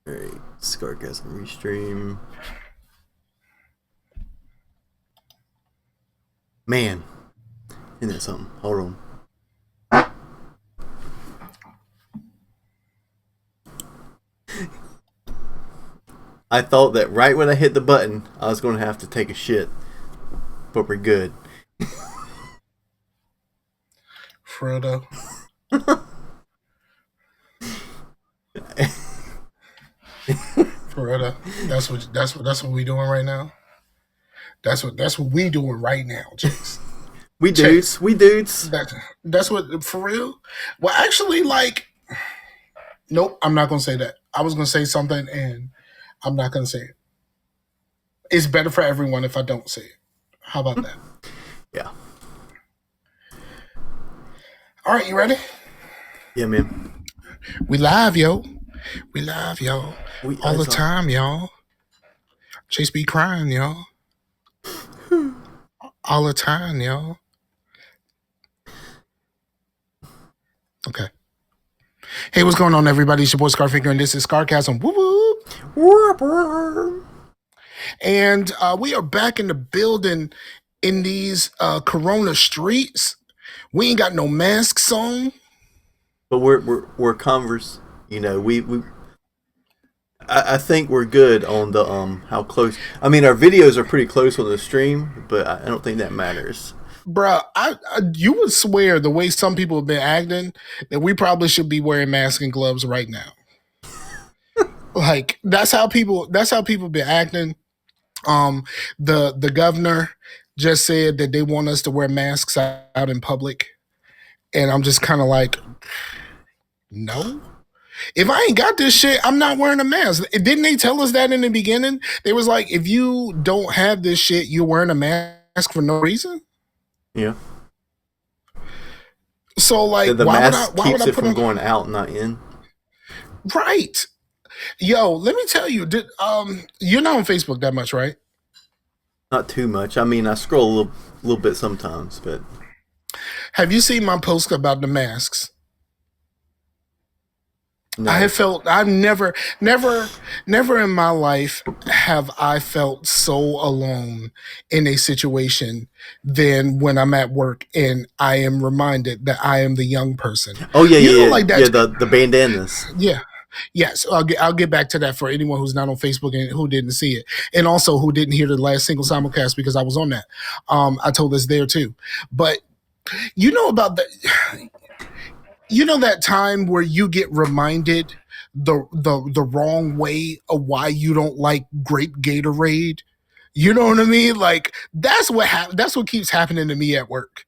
Alright, Scarcasm restream. Man, isn't that something? Hold on. I thought that right when I hit the button, I was going to have to take a shit. But we're good. Frodo. Frodo. That's what we doing right now. That's what we doing right now, Chase. We dudes. That's what, for real. Well, actually, nope. I'm not gonna say that. I was gonna say something, and I'm not gonna say it. It's better for everyone if I don't say it. How about that? Yeah. All right, you ready? Yeah, man. We live, yo. We live, yo. All the time, y'all. Chase be crying, y'all. All the time, y'all. Okay. Hey, what's going on, everybody? It's your boy Scarfinger, and this is Scarcasm. Whoop whoop. And we are back in the building in these Corona streets. We ain't got no masks on. But we're Converse. You know, I think we're good on the how close. I mean, our videos are pretty close on the stream, but I don't think that matters. Bruh, you would swear the way some people have been acting that we probably should be wearing masks and gloves right now. Like that's how people been acting. The governor just said that they want us to wear masks out in public, and I'm just kind of like, no. If I ain't got this shit, I'm not wearing a mask. Didn't they tell us that in the beginning? They was like, if you don't have this shit, you're wearing a mask for no reason. Yeah. So like, the mask keeps it from going out, not in. Right. Yo, let me tell you, you're not on Facebook that much, right? Not too much. I mean, I scroll a little bit sometimes, but have you seen my post about the masks? No. I've never in my life have I felt so alone in a situation than when I'm at work and I am reminded that I am the young person. Oh yeah, like that. Yeah, the bandanas. Yeah. Yes, I'll get back to that for anyone who's not on Facebook and who didn't see it, and also who didn't hear the last single simulcast because I was on that. I told us there too, but you know about that. You know that time where you get reminded the wrong way of why you don't like grape Gatorade. You know what I mean? Like that's what keeps happening to me at work.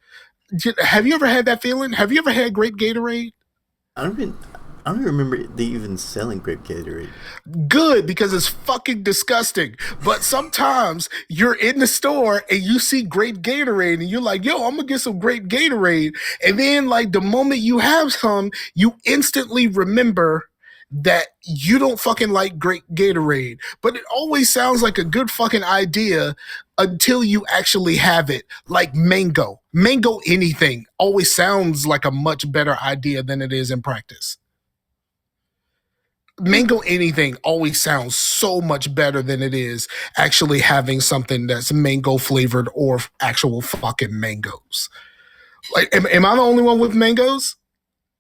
Have you ever had that feeling? Have you ever had grape Gatorade? I don't remember they even selling grape Gatorade. Good, because it's fucking disgusting. But sometimes you're in the store and you see grape Gatorade and you're like, yo, I'm gonna get some grape Gatorade. And then like the moment you have some, you instantly remember that you don't fucking like grape Gatorade. But it always sounds like a good fucking idea until you actually have it. Like mango. Mango anything always sounds like a much better idea than it is in practice. Mango anything always sounds so much better than it is actually having something that's mango flavored or actual fucking mangoes. Like, am I the only one with mangoes?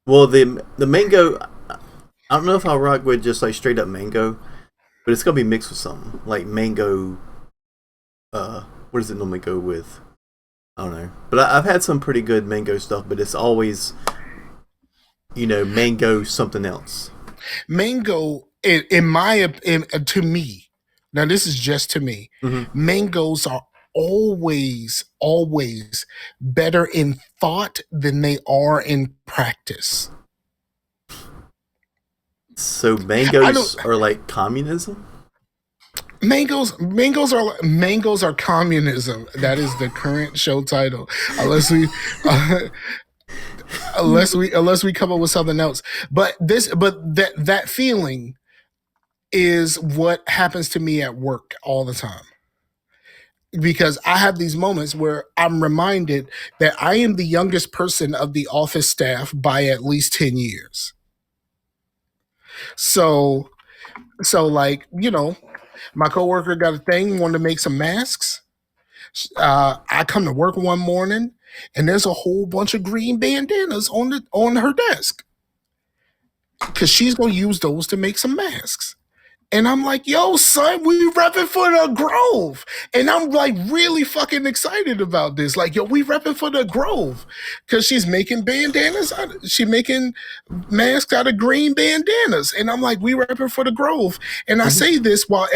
Well, the mango, I don't know if I'll rock with just like straight up mango, but it's gonna be mixed with something like mango. What does it normally go with? I don't know, but I've had some pretty good mango stuff, but it's always, mango something else. Mango, to me, now this is just to me, mangoes are always better in thought than they are in practice. So mangoes are like communism? Mangoes are communism. That is the current show title. Unless we come up with something else. But that feeling is what happens to me at work all the time. Because I have these moments where I'm reminded that I am the youngest person of the office staff by at least 10 years. So So like, my coworker got a thing, wanted to make some masks. I come to work one morning and there's a whole bunch of green bandanas on her desk because she's gonna use those to make some masks. And I'm like, yo, son, we repping for the Grove. And I'm like really fucking excited about this. Like, yo, we repping for the Grove. Cause she's making bandanas. She's making masks out of green bandanas. And I'm like, we repping for the Grove. And I say this while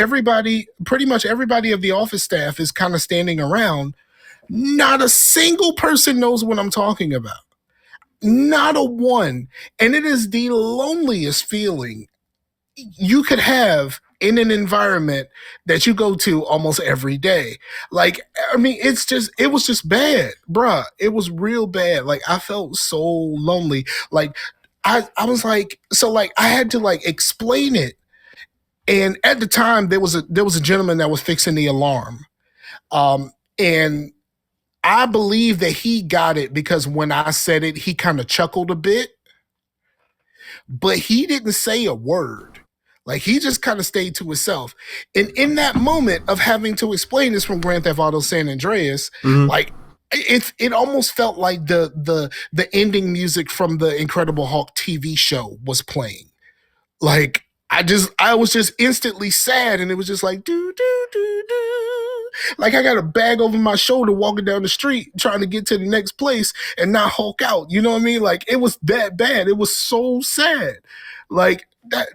pretty much everybody of the office staff is kind of standing around. Not a single person knows what I'm talking about. Not a one. And it is the loneliest feeling you could have in an environment that you go to almost every day. Like, I mean, it was just bad, bruh. It was real bad. Like, I felt so lonely. Like, I was like, so like, I had to like explain it. And at the time, there was a gentleman that was fixing the alarm. And I believe that he got it because when I said it, he kind of chuckled a bit, but he didn't say a word. Like he just kind of stayed to himself. And in that moment of having to explain this from Grand Theft Auto San Andreas, like it almost felt like the ending music from the Incredible Hulk TV show was playing. Like I was just instantly sad, and it was just like do do do do. Like I got a bag over my shoulder walking down the street trying to get to the next place and not Hulk out. You know what I mean? Like it was that bad. It was so sad. Like that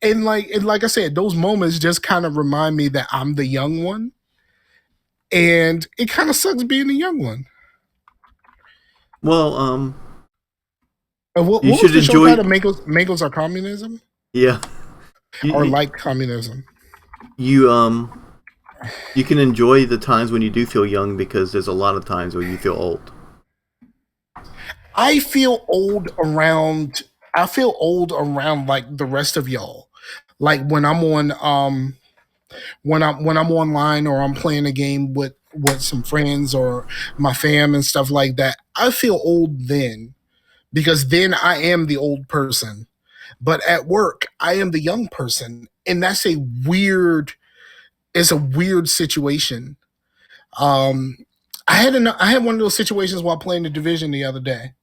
and like I said, those moments just kind of remind me that I'm the young one. And it kind of sucks being the young one. Well, what was the show title? Mangoes are communism? Yeah. Or like communism. You can enjoy the times when you do feel young because there's a lot of times where you feel old. I feel old around like the rest of y'all. Like when I'm on when I'm online or I'm playing a game with some friends or my fam and stuff like that, I feel old then because then I am the old person. But at work, I am the young person, and that's a weird situation. I had one of those situations while playing the Division the other day.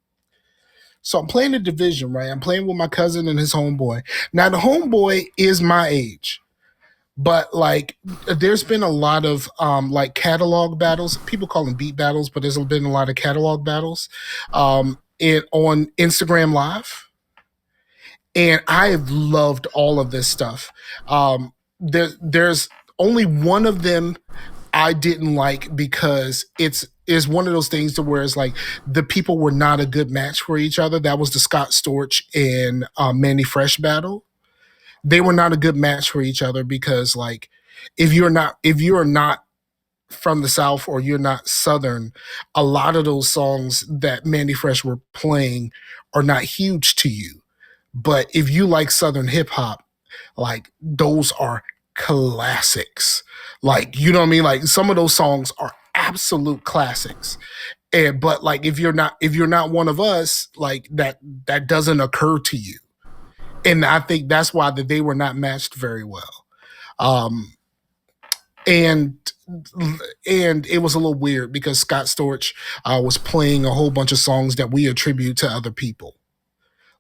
So I'm playing the Division, right? I'm playing with my cousin and his homeboy. Now the homeboy is my age, but like there's been a lot of like catalog battles. People call them beat battles, but there's been a lot of catalog battles on Instagram Live. And I've loved all of this stuff. There's only one of them I didn't like because it's one of those things to where it's like the people were not a good match for each other. That was the Scott Storch and Manny Fresh battle. They were not a good match for each other because like if you're not from the South or you're not Southern, a lot of those songs that Manny Fresh were playing are not huge to you. But if you like Southern hip hop, like those are classics. Like, you know what I mean? Like some of those songs are absolute classics. But like if you're not one of us, like that doesn't occur to you. And I think that's why that they were not matched very well. And it was a little weird because Scott Storch was playing a whole bunch of songs that we attribute to other people.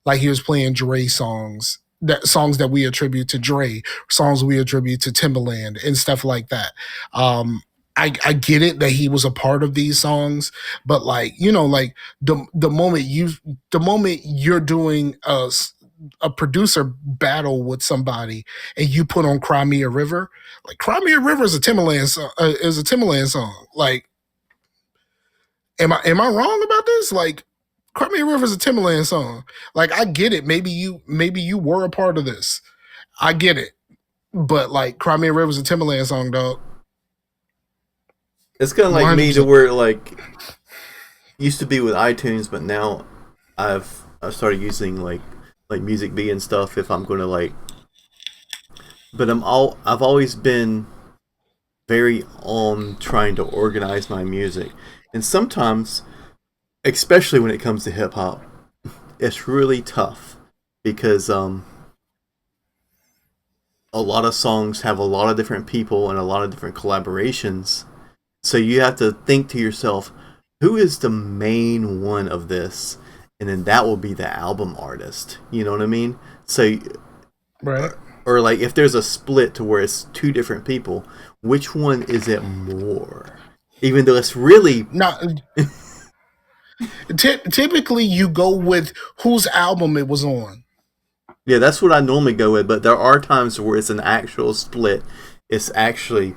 Like he was playing Dre songs that we attribute to Dre, songs we attribute to Timbaland and stuff like that. I get it that he was a part of these songs, but like, you know, like the moment you're doing a producer battle with somebody and you put on Cry Me a River, like Cry Me a River is a Timbaland song. Like, am I wrong about this? Like, Cry Me a River is a Timbaland song. Like, I get it. Maybe you were a part of this. I get it. But like, Cry Me a River is a Timbaland song, dog. It's kind of like 100%. Me to where like used to be with iTunes, but now I've started using like Music B and stuff if I'm going to like. But I've always been very on trying to organize my music, and sometimes, especially when it comes to hip hop, it's really tough because a lot of songs have a lot of different people and a lot of different collaborations. So you have to think to yourself, who is the main one of this? And then that will be the album artist. You know what I mean? So, Right. or like if there's a split to where it's two different people, which one is it more? Even though it's really Not typically you go with whose album it was on. yeah, that's what I normally go with. But there are times where it's an actual split. It's actually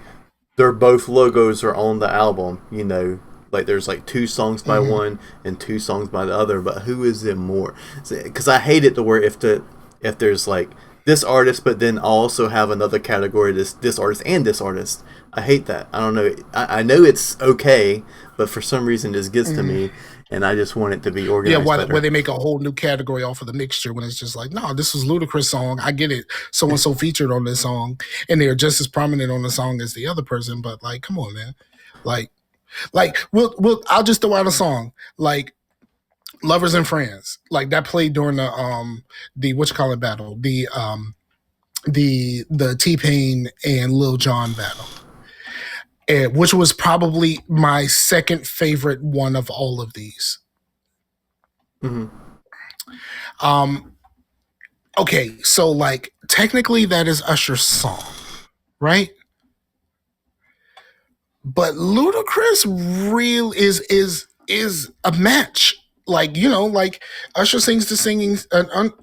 they're both logos are on the album. You know, like there's like two songs by one and two songs by the other. But who is it more? Because I hate it to where if there's like this artist, but then I also have another category this artist and this artist. I hate that. I don't know. I know it's okay, but for some reason this gets to me, and I just want it to be organized. Yeah, where they make a whole new category off of the mixture when it's just like, no, this is Ludacris song. I get it. So and so featured on this song, and they're just as prominent on the song as the other person. But like, come on, man. Like we'll I'll just throw out a song like Lovers and Friends, like that played during the what you call it battle, the T-Pain and Lil Jon battle. Which was probably my second favorite one of all of these. Okay, so like technically that is Usher's song, right? But Ludacris real is a match. Like, you know, like Usher sings the singing,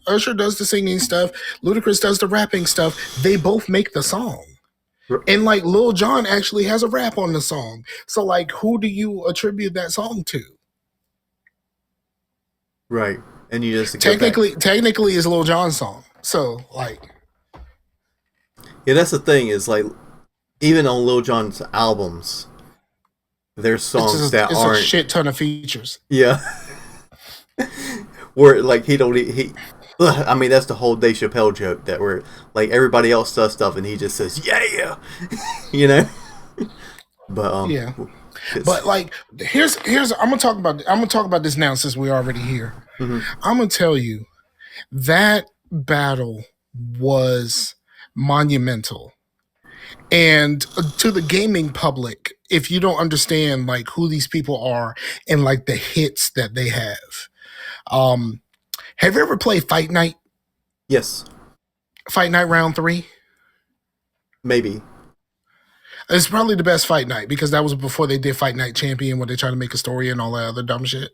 Usher does the singing stuff, Ludacris does the rapping stuff. They both make the song. And like Lil Jon actually has a rap on the song. So like who do you attribute that song to? Right. And you just technically it's Lil Jon's song. So like yeah, that's the thing is like even on Lil Jon's albums, there's songs that aren't a shit ton of features. Yeah. Where like he I mean that's the whole Dave Chappelle joke that where like everybody else does stuff and he just says yeah, you know. But yeah. But like here's I'm gonna talk about this now since we're already here. I'm gonna tell you that battle was monumental, and to the gaming public, if you don't understand like who these people are and like the hits that they have. Have you ever played Fight Night? Yes. Fight Night Round 3? Maybe. It's probably the best Fight Night because that was before they did Fight Night Champion when they tried to make a story and all that other dumb shit.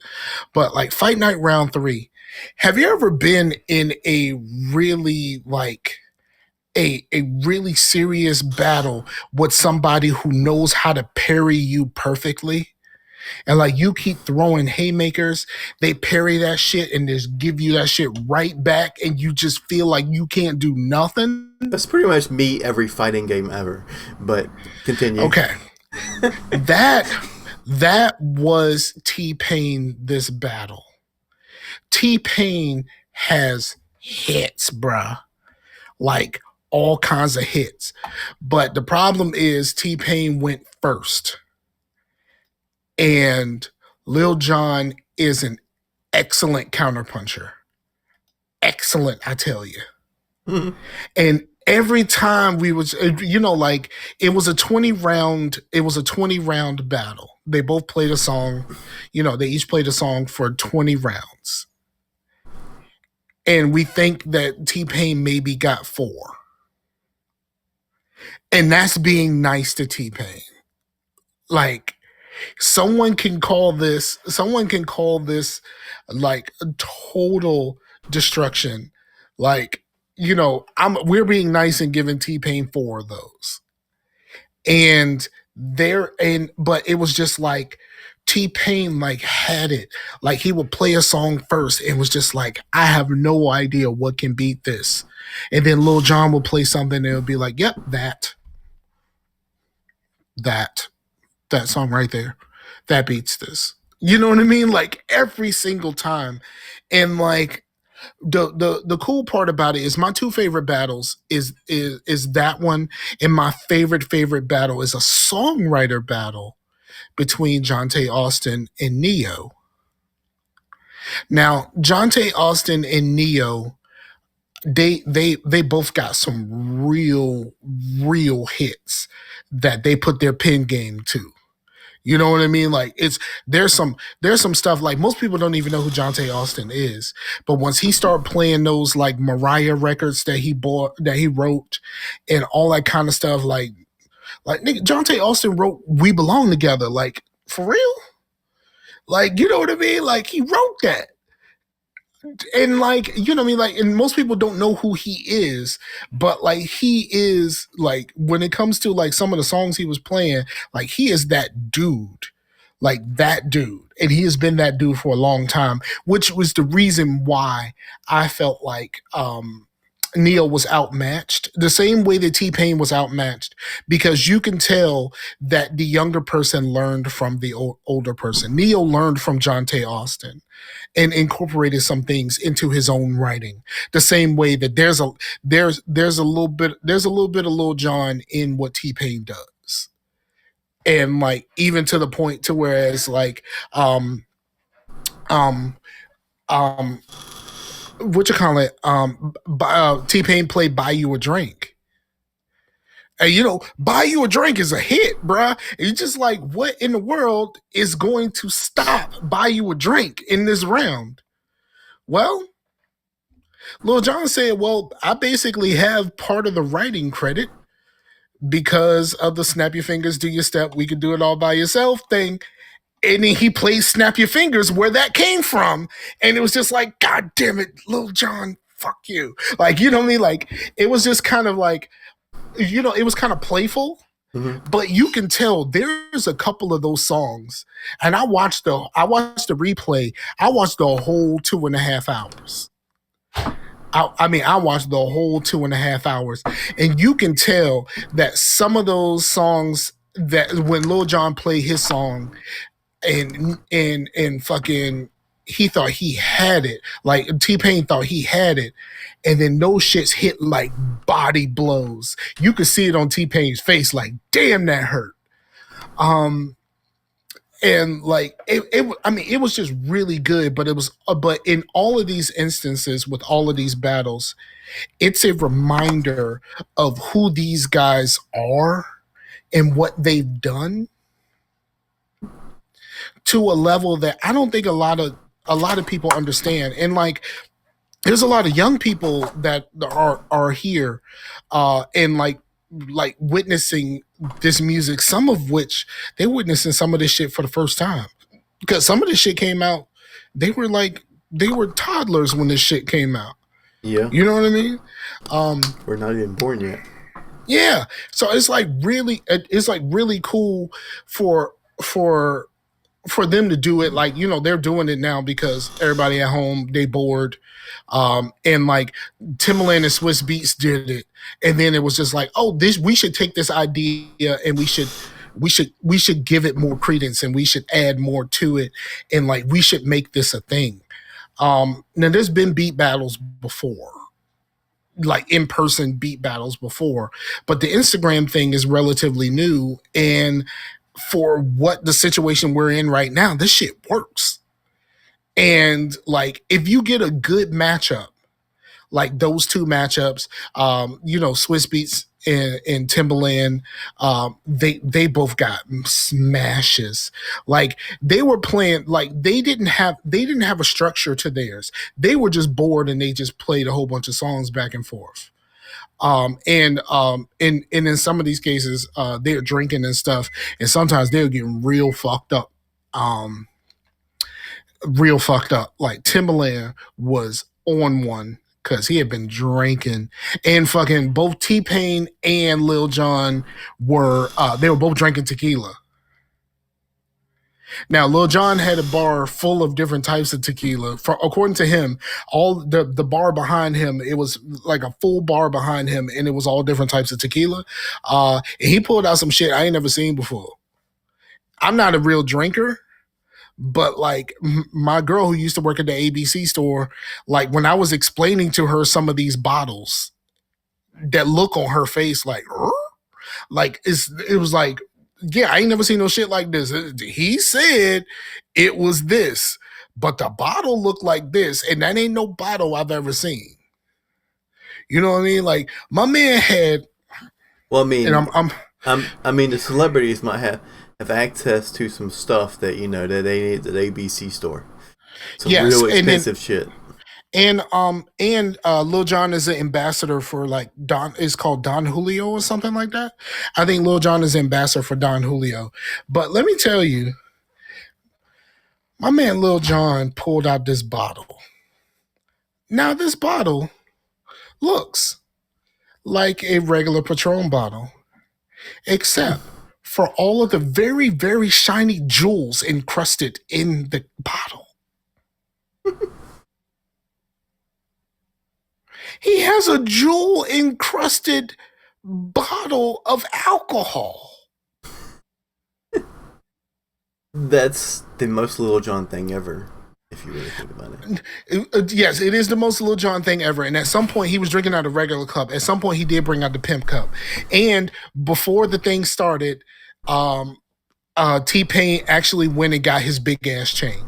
But like Fight Night Round 3, have you ever been in a really like a really serious battle with somebody who knows how to parry you perfectly? And like you keep throwing haymakers, they parry that shit and just give you that shit right back, and you just feel like you can't do nothing. That's pretty much me every fighting game ever. But continue. Okay. that was T-Pain this battle. T-Pain has hits, bruh. Like all kinds of hits. But the problem is T-Pain went first. And Lil Jon is an excellent counterpuncher. Excellent, I tell you. And every time we was, you know, like it was a 20 round battle. They both played a song, you know, they each played a song for 20 rounds. And we think that T-Pain maybe got 4. And that's being nice to T-Pain. Like, someone can call this like a total destruction. Like, you know, we're being nice and giving T-Pain 4 of those. But it was just like T-Pain like had it. Like he would play a song first and was just like, I have no idea what can beat this. And then Lil Jon would play something and it would be like, yep, that song right there, that beats this. You know what I mean? Like every single time. And like the cool part about it is my 2 favorite battles is that one, and my favorite battle is a songwriter battle between Jonte Austin and Neo. Now, Jonte Austin and Neo they both got some real hits that they put their pen game to. You know what I mean? Like there's some stuff like most people don't even know who Jonte Austin is, but once he started playing those like Mariah records that he wrote, and all that kind of stuff, like nigga, Jonte Austin wrote "We Belong Together," like for real, like you know what I mean? Like he wrote that. And like you know what I mean, like, and most people don't know who he is, but like he is like when it comes to like some of the songs he was playing, like he is that dude, like that dude, and he has been that dude for a long time, which was the reason why I felt like Neil was outmatched the same way that T-Pain was outmatched, because you can tell that the younger person learned from the older person. Neil learned from Jonte Austin and incorporated some things into his own writing. The same way that there's a little bit of Lil Jon in what T-Pain does, and like even to the point to where it's like what you call it? T-Pain played "Buy You a Drink." And you know, "Buy You a Drink" is a hit, bruh. It's just like, what in the world is going to stop "Buy You a Drink" in this round? Well, Lil Jon said, well, I basically have part of the writing credit because of the "Snap Your Fingers, Do Your Step, We Could Do It All By Yourself" thing. And then he plays "Snap Your Fingers" where that came from. And it was just like, God damn it, Lil Jon, fuck you. Like, you know what I mean? Like, it was just kind of like, you know, it was kind of playful. Mm-hmm. But you can tell there's a couple of those songs, and I watched the replay. I watched the whole 2.5 hours. I watched the whole 2.5 hours, and you can tell that some of those songs, that when Lil Jon played his song, and fucking, he thought he had it. Like T-Pain thought he had it, and then those shits hit like body blows. You could see it on T-Pain's face, like, damn, that hurt. And like it was just really good. But but in all of these instances, with all of these battles, it's a reminder of who these guys are and what they've done, to a level that I don't think a lot of people understand. And like, there's a lot of young people that are here, and like witnessing this music. Some of which they're witnessing some of this shit for the first time, because some of this shit came out. They were toddlers when this shit came out. Yeah, you know what I mean. We're not even born yet. Yeah, so it's like really cool for them to do it. Like, you know, they're doing it now because everybody at home, they bored. And like Timbaland and Swiss Beats did it. And then it was just like, oh, we should take this idea and we should give it more credence, and we should add more to it. And like, we should make this a thing. Now there's been beat battles before, like in-person beat battles before, but the Instagram thing is relatively new. And for what the situation we're in right now, this shit works. And like, if you get a good matchup, like those two matchups, you know, Swiss Beats and Timbaland, they both got smashes. Like, they were playing, like they didn't have a structure to theirs. They were just bored, and they just played a whole bunch of songs back and forth. And in some of these cases, they're drinking and stuff, and sometimes they're getting real fucked up. Like Timbaland was on one because he had been drinking, and fucking both T-Pain and Lil Jon were both drinking tequila. Now, Lil Jon had a bar full of different types of tequila. According to him, all the bar behind him, it was like a full bar behind him, and it was all different types of tequila. And he pulled out some shit I ain't never seen before. I'm not a real drinker, but like my girl who used to work at the ABC store, like when I was explaining to her some of these bottles, that look on her face, like it was like, yeah, I ain't never seen no shit like this. He said it was this, but the bottle looked like this, and that ain't no bottle I've ever seen. You know what I mean? Like my man had, Well, and I mean, the celebrities might have access to some stuff that that they need at the ABC store. Some yes, real and then expensive shit. and Lil Jon is an ambassador for like Don. It's called Don Julio or something like that. I think Lil Jon is ambassador for Don Julio. But let me tell you, my man Lil Jon pulled out this bottle. Now this bottle looks like a regular Patron bottle, except for all of the very, very shiny jewels encrusted in the bottle. He has a jewel encrusted bottle of alcohol. That's the most Lil Jon thing ever, if you really think about it. Yes, it is the most Lil Jon thing ever. And at some point, he was drinking out of a regular cup. At some point, he did bring out the pimp cup. And before the thing started, T-Pain actually went and got his big ass chain.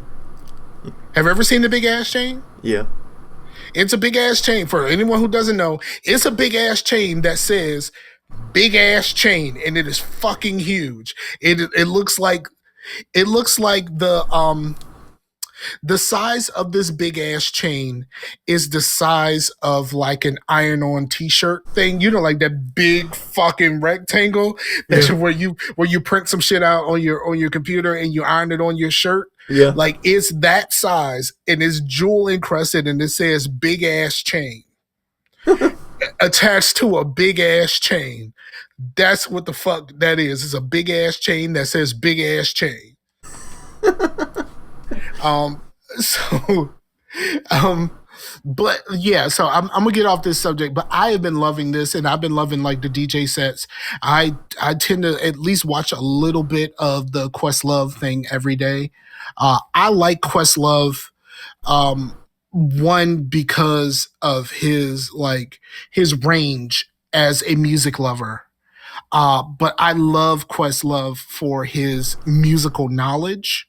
Have you ever seen the big ass chain? Yeah. It's a big ass chain. For anyone who doesn't know, it's a big ass chain that says big ass chain, and it is fucking huge. It looks like the size of this big ass chain is the size of like an iron-on t-shirt thing. You know, like that big fucking rectangle that where you print some shit out on your computer and you iron it on your shirt. Yeah. Like it's that size and it's jewel encrusted and it says big ass chain. Attached to a big ass chain. That's what the fuck that is. It's a big ass chain that says big ass chain. But yeah, so I'm gonna get off this subject, but I have been loving this and I've been loving like the DJ sets. I tend to at least watch a little bit of the Questlove thing every day. I like Questlove, one because of his range as a music lover. But I love Questlove for his musical knowledge.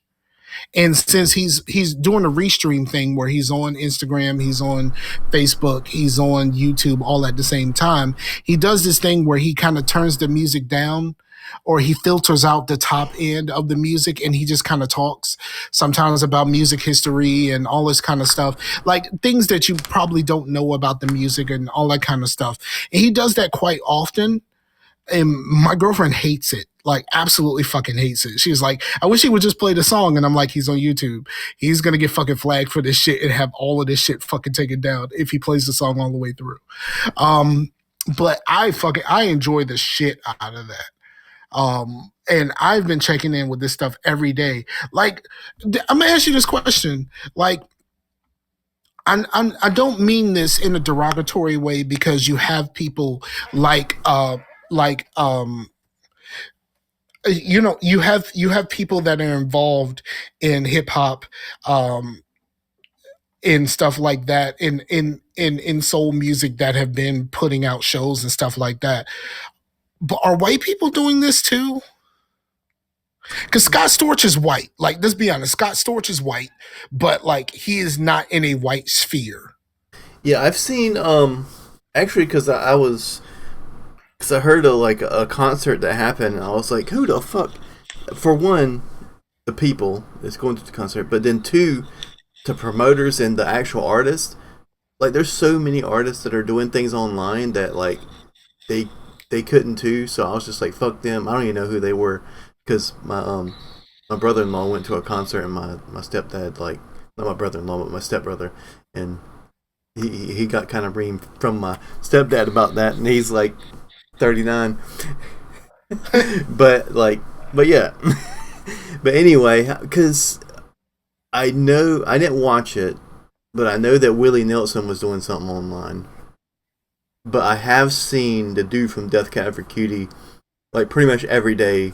And since he's doing a restream thing where he's on Instagram, he's on Facebook, he's on YouTube all at the same time, he does this thing where he kind of turns the music down or he filters out the top end of the music and he just kind of talks sometimes about music history and all this kind of stuff, like things that you probably don't know about the music and all that kind of stuff. And he does that quite often. And my girlfriend hates it, like absolutely fucking hates it. She's like, I wish he would just play the song. And I'm like, he's on YouTube. He's going to get fucking flagged for this shit and have all of this shit fucking taken down if he plays the song all the way through. But I enjoy the shit out of that. And I've been checking in with this stuff every day. Like, I'm going to ask you this question. Like, I don't mean this in a derogatory way because you have people you have people that are involved in hip hop, in stuff like that, in soul music that have been putting out shows and stuff like that. But are white people doing this too? Because Scott Storch is white. Like, let's be honest, Scott Storch is white, but like he is not in a white sphere. Yeah, I've seen actually because I heard a concert that happened and I was like, who the fuck? For one, the people that's going to the concert, but then two, the promoters and the actual artists. Like, there's so many artists that are doing things online that like they couldn't too. So I was just like, fuck them. I don't even know who they were because my brother-in-law went to a concert and my stepdad, like, not my brother-in-law but my stepbrother, and he got kind of reamed from my stepdad about that, and he's like 39. but yeah. But anyway, because I know I didn't watch it, but I know that Willie Nelson was doing something online. But I have seen the dude from Death Cab for Cutie like pretty much every day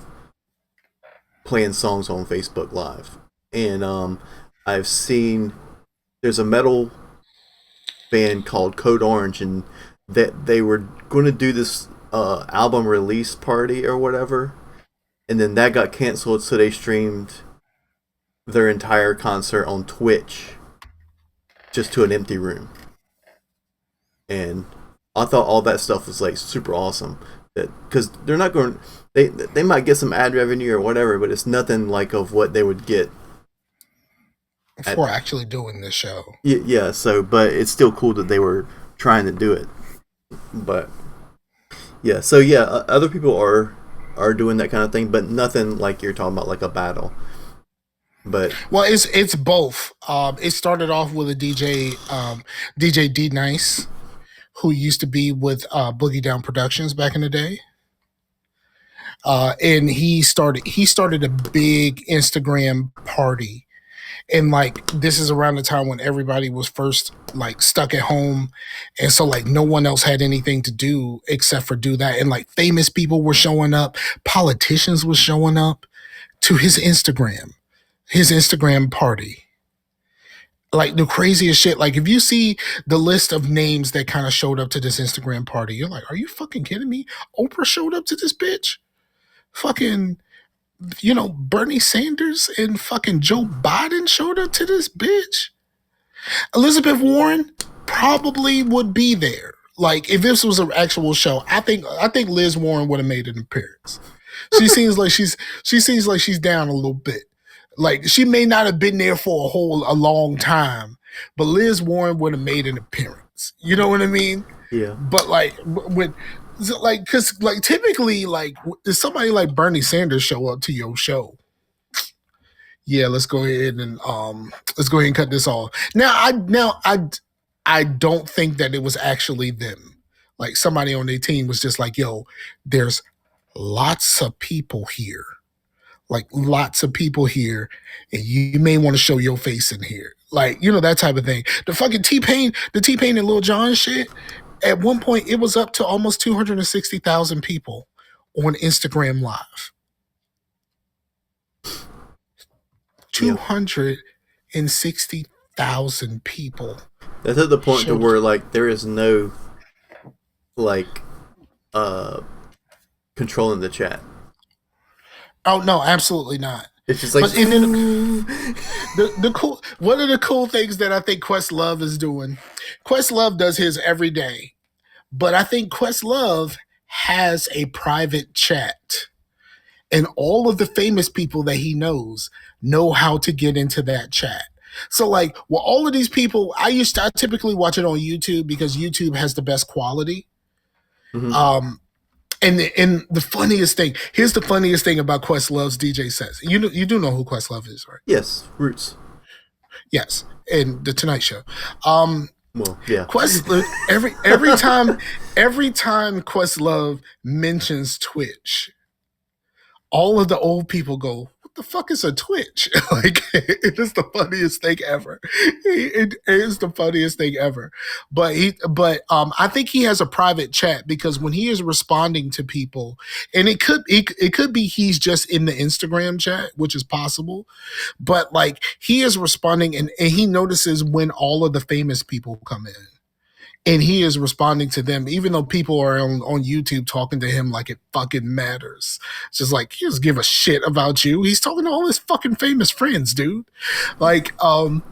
playing songs on Facebook Live. And I've seen there's a metal band called Code Orange, and that they were going to do this album release party or whatever, and then that got canceled, so they streamed their entire concert on Twitch just to an empty room. And I thought all that stuff was like super awesome. Because they're not going, they might get some ad revenue or whatever, but it's nothing like of what they would get for actually doing this show. Yeah. So, but it's still cool that they were trying to do it. But yeah, so yeah, other people are doing that kind of thing, but nothing like you're talking about, like a battle. But well, it's both. It started off with a DJ D Nice, who used to be with Boogie Down Productions back in the day. And he started a big Instagram party. And like this is around the time when everybody was first like stuck at home, and so like no one else had anything to do except for do that. And like famous people were showing up, politicians were showing up to his Instagram party. Like the craziest shit. Like if you see the list of names that kind of showed up to this Instagram party, you're like, are you fucking kidding me? Oprah showed up to this bitch? Fucking, Bernie Sanders and fucking Joe Biden showed up to this bitch. Elizabeth Warren probably would be there. Like if this was an actual show, I think Liz Warren would have made an appearance. She seems like she's down a little bit. Like she may not have been there for a long time, but Liz Warren would have made an appearance. You know what I mean? Yeah. But like because like typically, like if somebody like Bernie Sanders show up to your show, yeah, let's go ahead and cut this off. I don't think that it was actually them. Like somebody on their team was just like, yo, there's lots of people here. Like lots of people here, and you may want to show your face in here. Like, that type of thing. The fucking T-Pain and Lil Jon shit, at one point it was up to almost 260,000 people on Instagram Live. 260,000 people. That's at the point to where like there is no like controlling the chat. Oh no, absolutely not. It's just like, but, and then the cool. One of the cool things that I think Questlove is doing. Questlove does his every day, but I think Questlove has a private chat, and all of the famous people that he knows know how to get into that chat. So like, well, all of these people, I typically watch it on YouTube because YouTube has the best quality. Mm-hmm. And the funniest thing, here's the funniest thing about Questlove's DJ sets. You do know who Questlove is, right? Yes, Roots. Yes, and the Tonight Show. Well, yeah. every time Questlove mentions Twitch, all of the old people go, "What the fuck is a Twitch?" Like it is the funniest thing ever. It is the funniest thing ever. But I think he has a private chat because when he is responding to people, and it could be he's just in the Instagram chat, which is possible. But like he is responding and he notices when all of the famous people come in. And he is responding to them, even though people are on YouTube talking to him like it fucking matters. It's just like, he doesn't give a shit about you. He's talking to all his fucking famous friends, dude. Like, but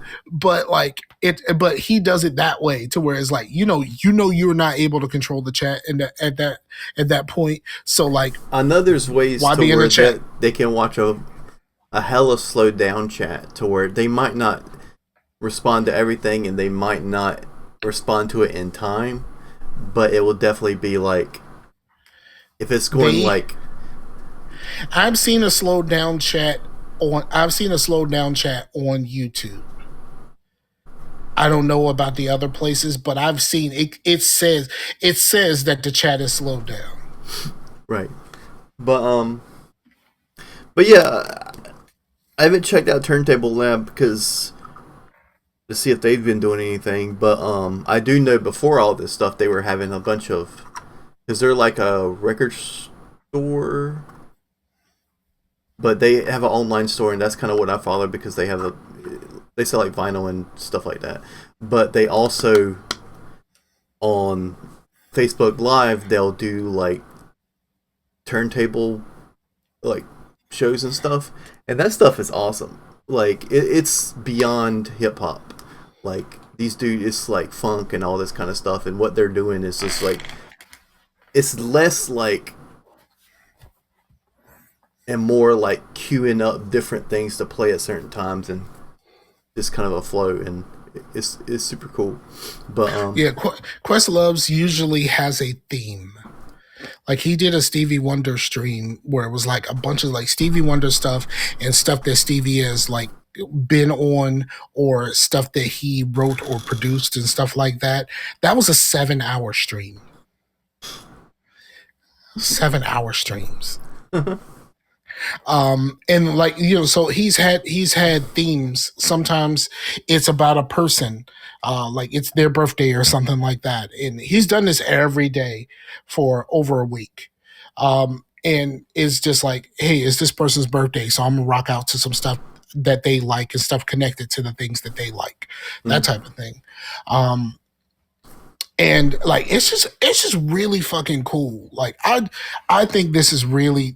he does it that way to where it's like, you're not able to control the chat at that point. So like, I know there's ways to where that they can watch a hella slowed down chat to where they might not respond to everything and they might not respond to it in time, but it will definitely be like if it's going I've seen a slowed down chat on YouTube. I don't know about the other places, but I've seen it. It says that the chat is slowed down. Right. But yeah, I haven't checked out Turntable Lab because to see if they've been doing anything, but I do know before all this stuff they were having a bunch of, because they're like a record store, but they have an online store, and that's kind of what I follow because they sell like vinyl and stuff like that. But they also on Facebook Live they'll do like turntable like shows and stuff, and that stuff is awesome. Like it's beyond hip hop. Like these dudes, it's like funk and all this kind of stuff, and what they're doing is just like, it's less like, and more like queuing up different things to play at certain times, and just kind of a flow, and it's super cool. But yeah, Questlove's usually has a theme. Like he did a Stevie Wonder stream where it was like a bunch of like Stevie Wonder stuff and stuff that Stevie has like been on, or stuff that he wrote or produced and stuff like that. That was a 7-hour stream. 7-hour streams. And like, you know, so he's had themes. Sometimes it's about a person, like it's their birthday or something like that, and he's done this every day for over a week. And it's just like, hey, it's this person's birthday, so I'm gonna rock out to some stuff that they like and stuff connected to the things that they like, that type of thing. And like it's just really fucking cool. Like I think this is really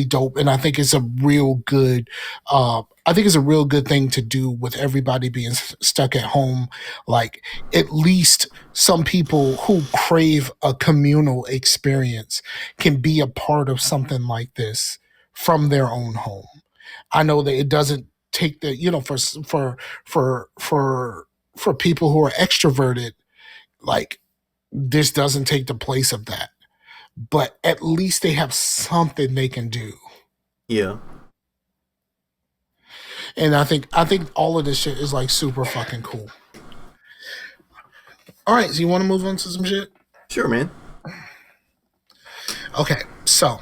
dope, and I think it's a real good thing to do with everybody being stuck at home. Like at least some people who crave a communal experience can be a part of something like this from their own home. I know that it doesn't take the, you know, for people who are extroverted, like this doesn't take the place of that, but at least they have something they can do. yeah. And I think all of this shit is like super fucking cool. All right, so you want to move on to some shit? Sure, man. Okay, so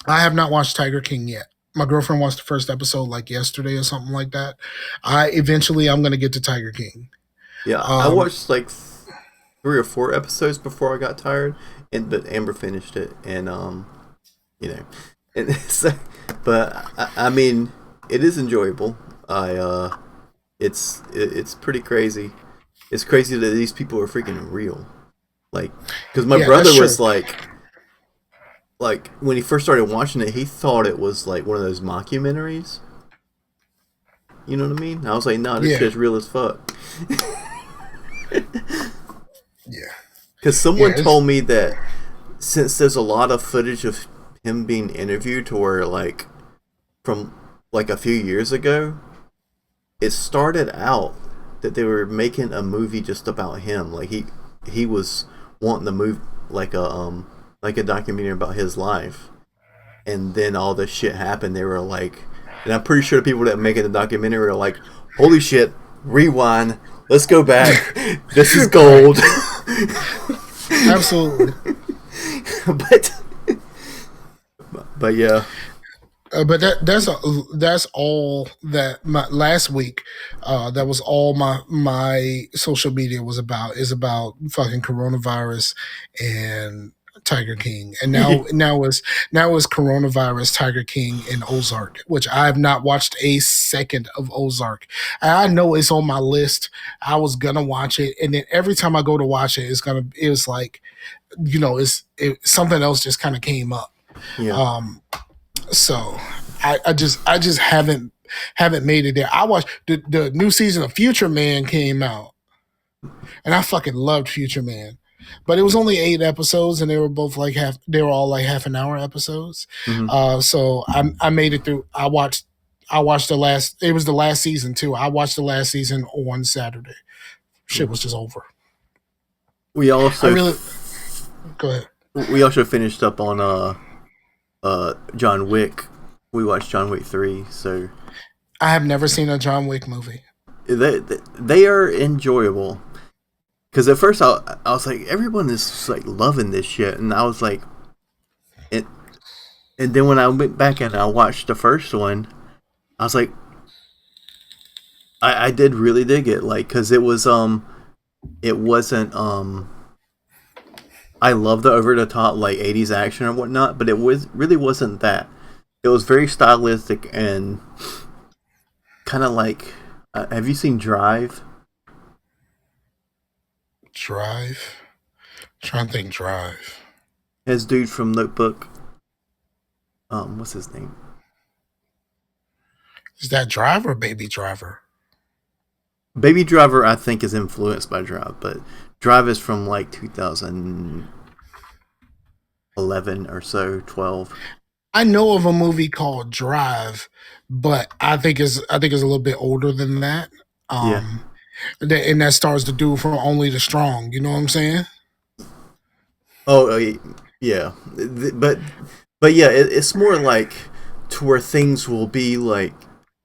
I have not watched Tiger King yet. My girlfriend watched the first episode like yesterday or something like that. I'm going to get to Tiger King. Yeah, I watched like 3 or 4 episodes before I got tired, but Amber finished it, and you know, and so, but I mean, it is enjoyable. It's pretty crazy. It's crazy that these people are freaking real. Like, because my brother was like when he first started watching it, he thought it was like one of those mockumentaries. You know what I mean? And I was like, no, this shit's real as fuck. Yeah. Because someone told me that since there's a lot of footage of him being interviewed, to where like from like a few years ago, it started out that they were making a movie just about him. Like he was wanting to move like a documentary about his life, and then all this shit happened. They were like, and I'm pretty sure the people that are making the documentary are like, holy shit, rewind, let's go back, this is gold. Absolutely. but yeah. But that's all that last week. That was all my social media was about, is about fucking coronavirus and Tiger King, and now is coronavirus, Tiger King, and Ozark, which I have not watched a second of Ozark. I know it's on my list. I was gonna watch it, and then every time I go to watch it, it's like, you know, something else just kind of came up. Yeah. So I just haven't made it there. I watched the new season of Future Man came out, and I fucking loved Future Man. But it was only 8 episodes, and they were all like half an hour episodes. Mm-hmm. So I made it through. I watched the last. It was the last season too. I watched the last season on Saturday. Shit was just over. We also go ahead. We also finished up on John Wick. We watched John Wick 3. So I have never seen a John Wick movie. They are enjoyable. Because at first I was like, everyone is like loving this shit, and I was like, and then when I went back and I watched the first one, I was like, I did really dig it, like, because it wasn't I love the over the top like 80s action or whatnot, but it really wasn't that. It was very stylistic and kind of like, have you seen Drive? Drive? I'm trying to think. Drive. His dude from Notebook. What's his name? Is that Drive or Baby Driver? Baby Driver, I think, is influenced by Drive, but Drive is from like 2011 or so, 12. I know of a movie called Drive, but I think it's a little bit older than that. Yeah. And that stars the dude from Only the Strong. You know what I'm saying? Oh, yeah. But yeah, it's more like to where things will be like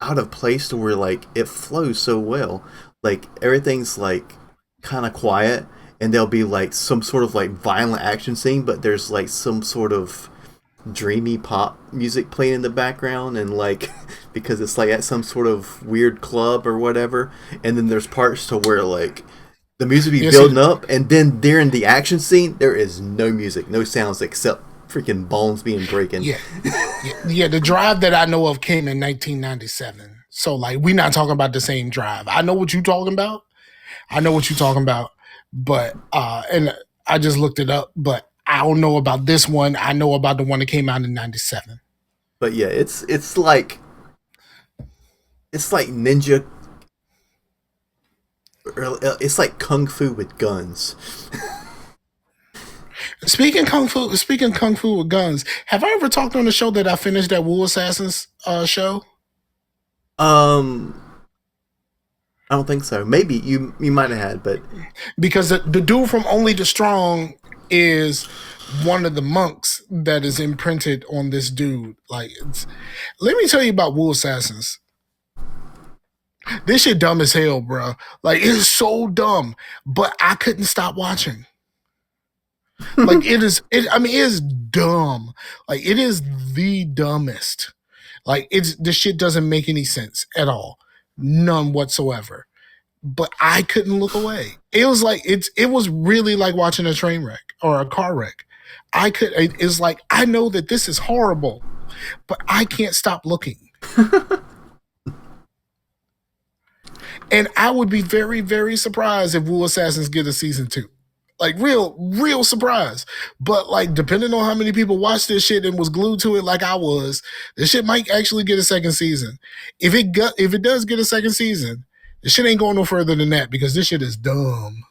out of place to where like it flows so well. Like everything's like kind of quiet, and there'll be like some sort of like violent action scene, but there's like some sort of dreamy pop music playing in the background, and like because it's like at some sort of weird club or whatever, and then there's parts to where like the music be building up, and then during the action scene there is no music, no sounds except freaking bones being breaking. Yeah. The Drive that I know of came in 1997. So like we're not talking about the same Drive. I know what you're talking about. But and I just looked it up, but I don't know about this one. I know about the one that came out in 97. But yeah, it's like ninja, it's like kung fu with guns. Speaking kung fu with guns, have I ever talked on the show that I finished that Wu Assassins show? um I don't think so. Maybe you might have had, but Because the dude from Only the Strong is one of the monks that is imprinted on this dude. Like, let me tell you about Wu Assassins. This shit dumb as hell, bro. Like, it's so dumb, but I couldn't stop watching. Like, it is dumb. Like, it is the dumbest. Like, this shit doesn't make any sense at all. None whatsoever. But I couldn't look away. It was like it was really like watching a train wreck or a car wreck. It's like I know that this is horrible, but I can't stop looking. And I would be very, very surprised if Wu Assassins get a season 2. Like real surprise. But like depending on how many people watched this shit and was glued to it like I was, this shit might actually get a second season. If it does get a second season, this shit ain't going no further than that because this shit is dumb.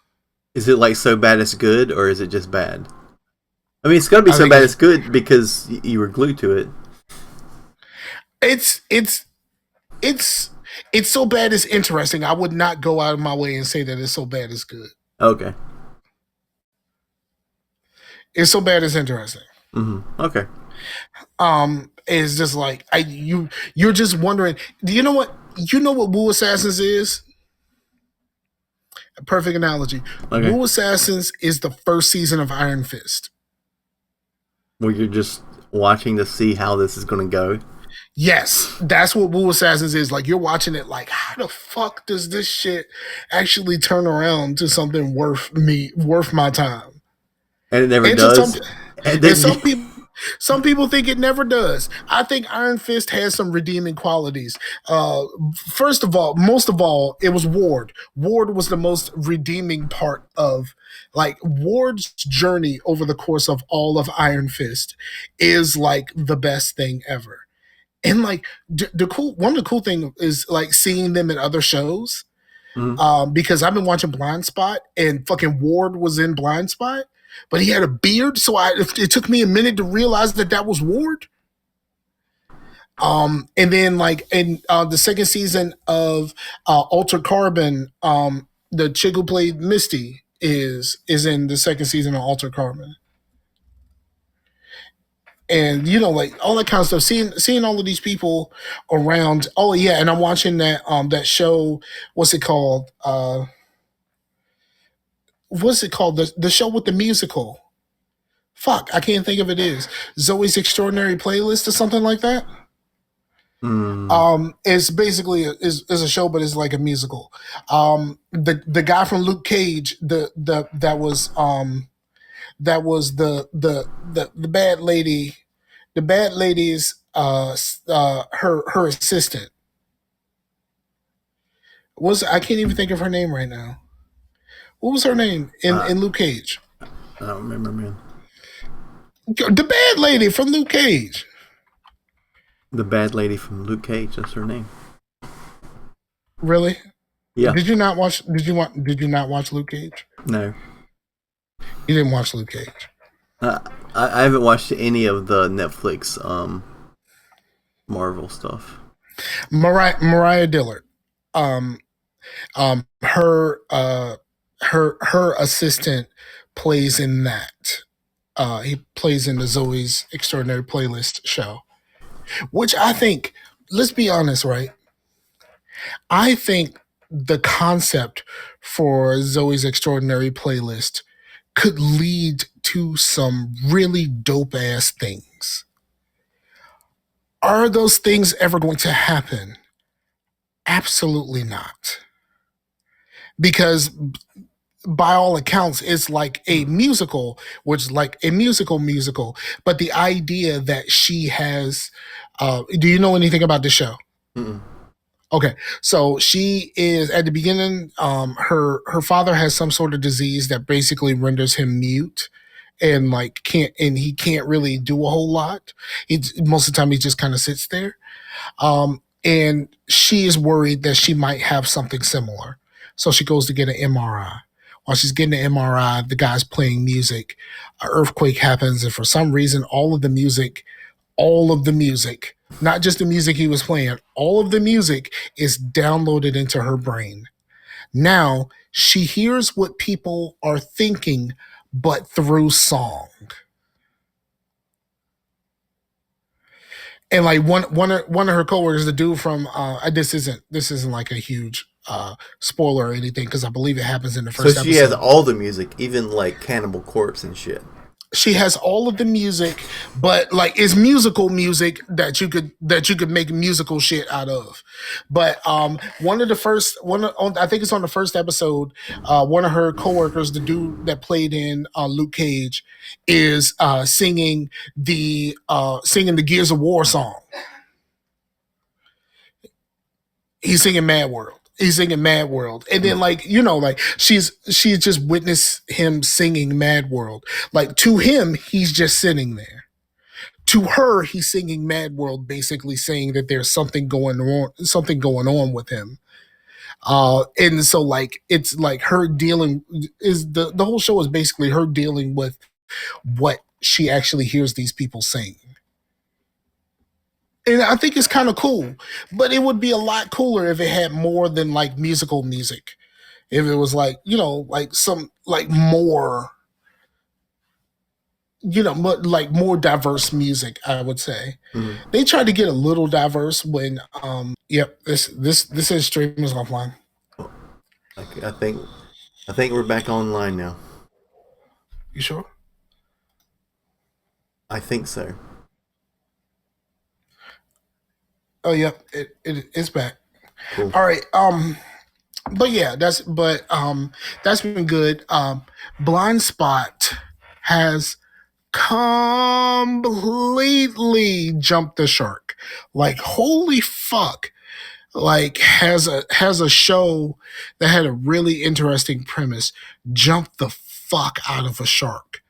is it like so bad it's good, or is it just bad? I mean, it's gotta be so bad it's good because you were glued to it. It's so bad it's interesting. I would not go out of my way and say that it's so bad it's good. Okay. It's so bad it's interesting. Mm-hmm. Okay. It's just like you're just wondering. Do you know what? You know what Wu Assassins is? A perfect analogy. Okay. Wu Assassins is the first season of Iron Fist. Where you're just watching to see how this is going to go. Yes, that's what Wu Assassins is. Like you're watching it like, how the fuck does this shit actually turn around to something worth my time? And it never does. Some people think it never does. I think Iron Fist has some redeeming qualities. Most of all, it was Ward. Ward was the most redeeming part of like Ward's journey over the course of all of Iron Fist is like the best thing ever. And like one of the cool things is like seeing them in other shows. Mm-hmm. Because I've been watching Blind Spot and fucking Ward was in Blind Spot, but he had a beard, so it took me a minute to realize that was Ward. And then like in the second season of Altered Carbon, the chick who played Misty is in the second season of Altered Carbon. And you know, like all that kind of stuff, seeing all of these people around. Oh yeah, and I'm watching that show. What's it called? The show with the musical. Fuck, I can't think of it. Is Zoe's Extraordinary Playlist or something like that? It's basically is a show, but it's like a musical. The guy from Luke Cage, that was the bad lady, the bad lady's her assistant. I can't even think of her name right now. What was her name in Luke Cage? I don't remember, man. The bad lady from Luke Cage. The bad lady from Luke Cage, that's her name. Really? Yeah. Did you not watch? Did you not watch Luke Cage? No. You didn't watch Luke Cage. I haven't watched any of the Netflix Marvel stuff. Mariah Dillard, um, her assistant plays in that. He plays in the Zoe's Extraordinary Playlist show, which I think. Let's be honest, right? I think the concept for Zoe's Extraordinary Playlist could lead to some really dope ass things. Are those things ever going to happen? Absolutely not. Because by all accounts, it's like a musical, which is like a musical. But the idea that she has, do you know anything about the show? Mm-mm. Okay, so she is at the beginning. Her father has some sort of disease that basically renders him mute, and he can't really do a whole lot. Most of the time he just kind of sits there. And she is worried that she might have something similar, so she goes to get an MRI. While she's getting the MRI, the guy's playing music. An earthquake happens, and for some reason, all of the music, not just the music he was playing, all of the music is downloaded into her brain. Now she hears what people are thinking, but through song. And like one of her coworkers, the dude from this isn't like a huge spoiler or anything, because I believe it happens in the first episode. So she has all the music, even like Cannibal Corpse and shit. She has all of the music, but like it's musical music that you could make musical shit out of. But I think it's on the first episode, one of her coworkers, the dude that played in Luke Cage, is singing the Gears of War song. He's singing Mad World. And then she's just witnessed him singing Mad World. Like, to him, he's just sitting there. To her, he's singing Mad World, basically saying that there's something going on with him. And so like it's like her dealing is the whole show is basically her dealing with what she actually hears these people sing. And I think it's kind of cool, but it would be a lot cooler if it had more than like musical music. If it was like, like some like more, more diverse music, I would say. Mm-hmm. They tried to get a little diverse when, this is streamers offline. I think we're back online now. You sure? I think so. Oh yeah, it's back. Cool. All right. But yeah, that's been good. Blind Spot has completely jumped the shark. Like, holy fuck. Like, has a show that had a really interesting premise jump the fuck out of a shark.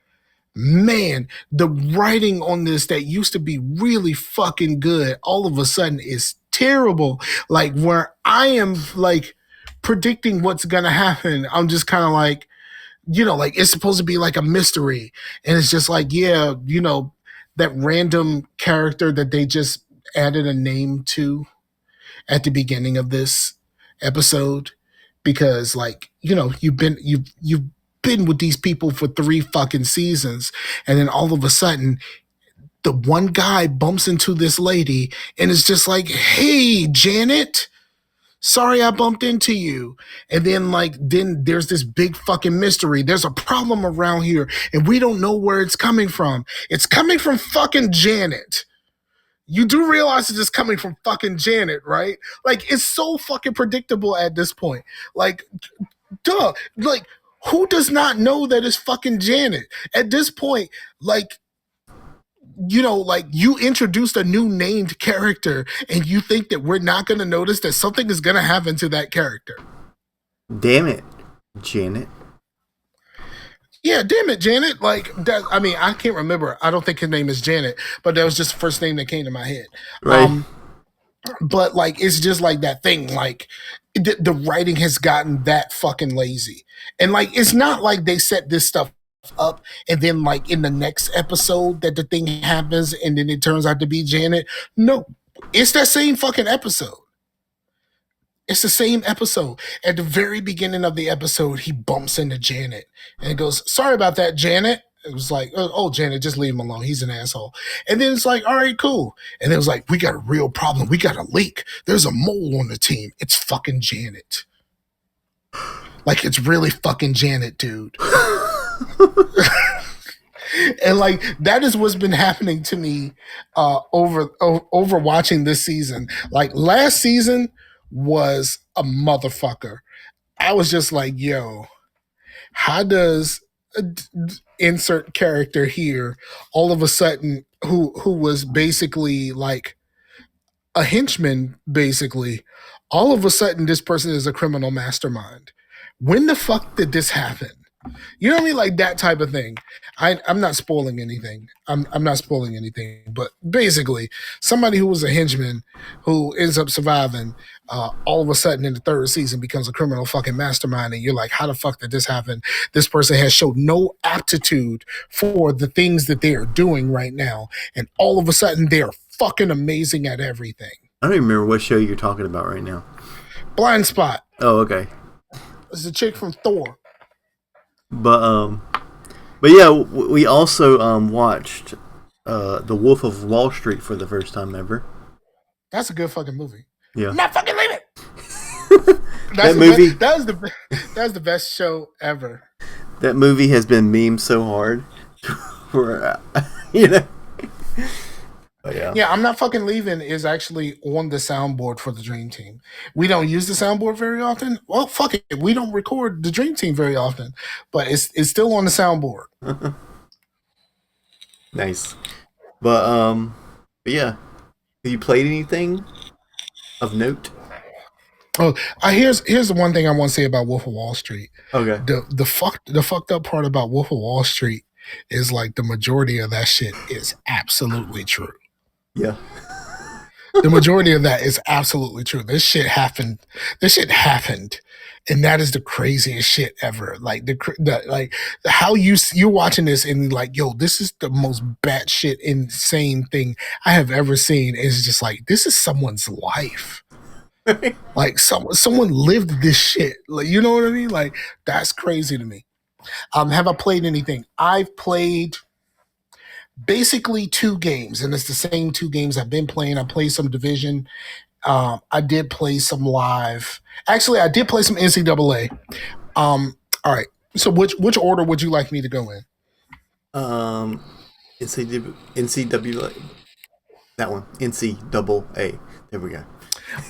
Man, the writing on this that used to be really fucking good all of a sudden is terrible. Like, where I am like predicting what's gonna happen, I'm just kind of like, like it's supposed to be like a mystery, and it's just like, yeah, that random character that they just added a name to at the beginning of this episode, because like, you've been with these people for 3 fucking seasons, and then all of a sudden the one guy bumps into this lady and it's just like, hey, Janet, sorry I bumped into you. And then then there's this big fucking mystery. There's a problem around here and we don't know where it's coming from. It's coming from fucking Janet. You do realize it's just coming from fucking Janet, right? Like, it's so fucking predictable at this point. Like, duh. Like, who does not know that it's fucking Janet? At this point, like, you introduced a new named character and you think that we're not going to notice that something is going to happen to that character. Damn it, Janet. Yeah, damn it, Janet. Like, that, I mean, I can't remember. I don't think his name is Janet, but that was just the first name that came to my head. Right. But like, it's just like that thing. Like, the writing has gotten that fucking lazy. And like, it's not like they set this stuff up and then like in the next episode that the thing happens and then it turns out to be Janet. No, it's that same fucking episode. It's the same episode. At the very beginning of the episode, he bumps into Janet and it goes, "Sorry about that, Janet." It was like, "Oh, Janet, just leave him alone. He's an asshole." And then it's like, "All right, cool." And it was like, "We got a real problem. We got a leak. There's a mole on the team. It's fucking Janet." Like, it's really fucking Janet, dude. And like, that is what's been happening to me over watching this season. Like, last season was a motherfucker. I was just like, yo, how does insert character here all of a sudden who was basically like a henchman, basically, all of a sudden this person is a criminal mastermind. When the fuck did this happen? You know what I mean? Like that type of thing. I'm not spoiling anything. I'm not spoiling anything. But basically, somebody who was a henchman who ends up surviving, all of a sudden in the third season becomes a criminal fucking mastermind, and you're like, how the fuck did this happen? This person has showed no aptitude for the things that they are doing right now, and all of a sudden they are fucking amazing at everything. I don't even remember what show you're talking about right now. Blind Spot. Oh, okay. It's a chick from Thor. But yeah, we also watched The Wolf of Wall Street for the first time ever. That's a good fucking movie. Yeah. Not fucking leave it. That movie. That was the best show ever. That movie has been memed so hard. For you know. But yeah. Yeah, I'm Not Fucking Leaving is actually on the soundboard for the Dream Team. We don't use the soundboard very often. Well, fuck it. We don't record the Dream Team very often, but it's still on the soundboard. Nice. But yeah. Have you played anything of note? Oh, here's the one thing I want to say about Wolf of Wall Street. Okay. The fucked up part about Wolf of Wall Street is like the majority of that shit is absolutely true. Yeah. The majority of that is absolutely true. This shit happened. And that is the craziest shit ever. Like like how you're watching this and like, yo, this is the most batshit insane thing I have ever seen. It's just like, this is someone's life. Like someone lived this shit. Like, you know what I mean? Like, that's crazy to me. Have I played anything? I've played basically 2 games, and it's the same 2 games I've been playing. I played some Division. I did play some live. Actually, I did play some NCAA. All right. So which order would you like me to go in? NCAA. That one. NCAA. There we go.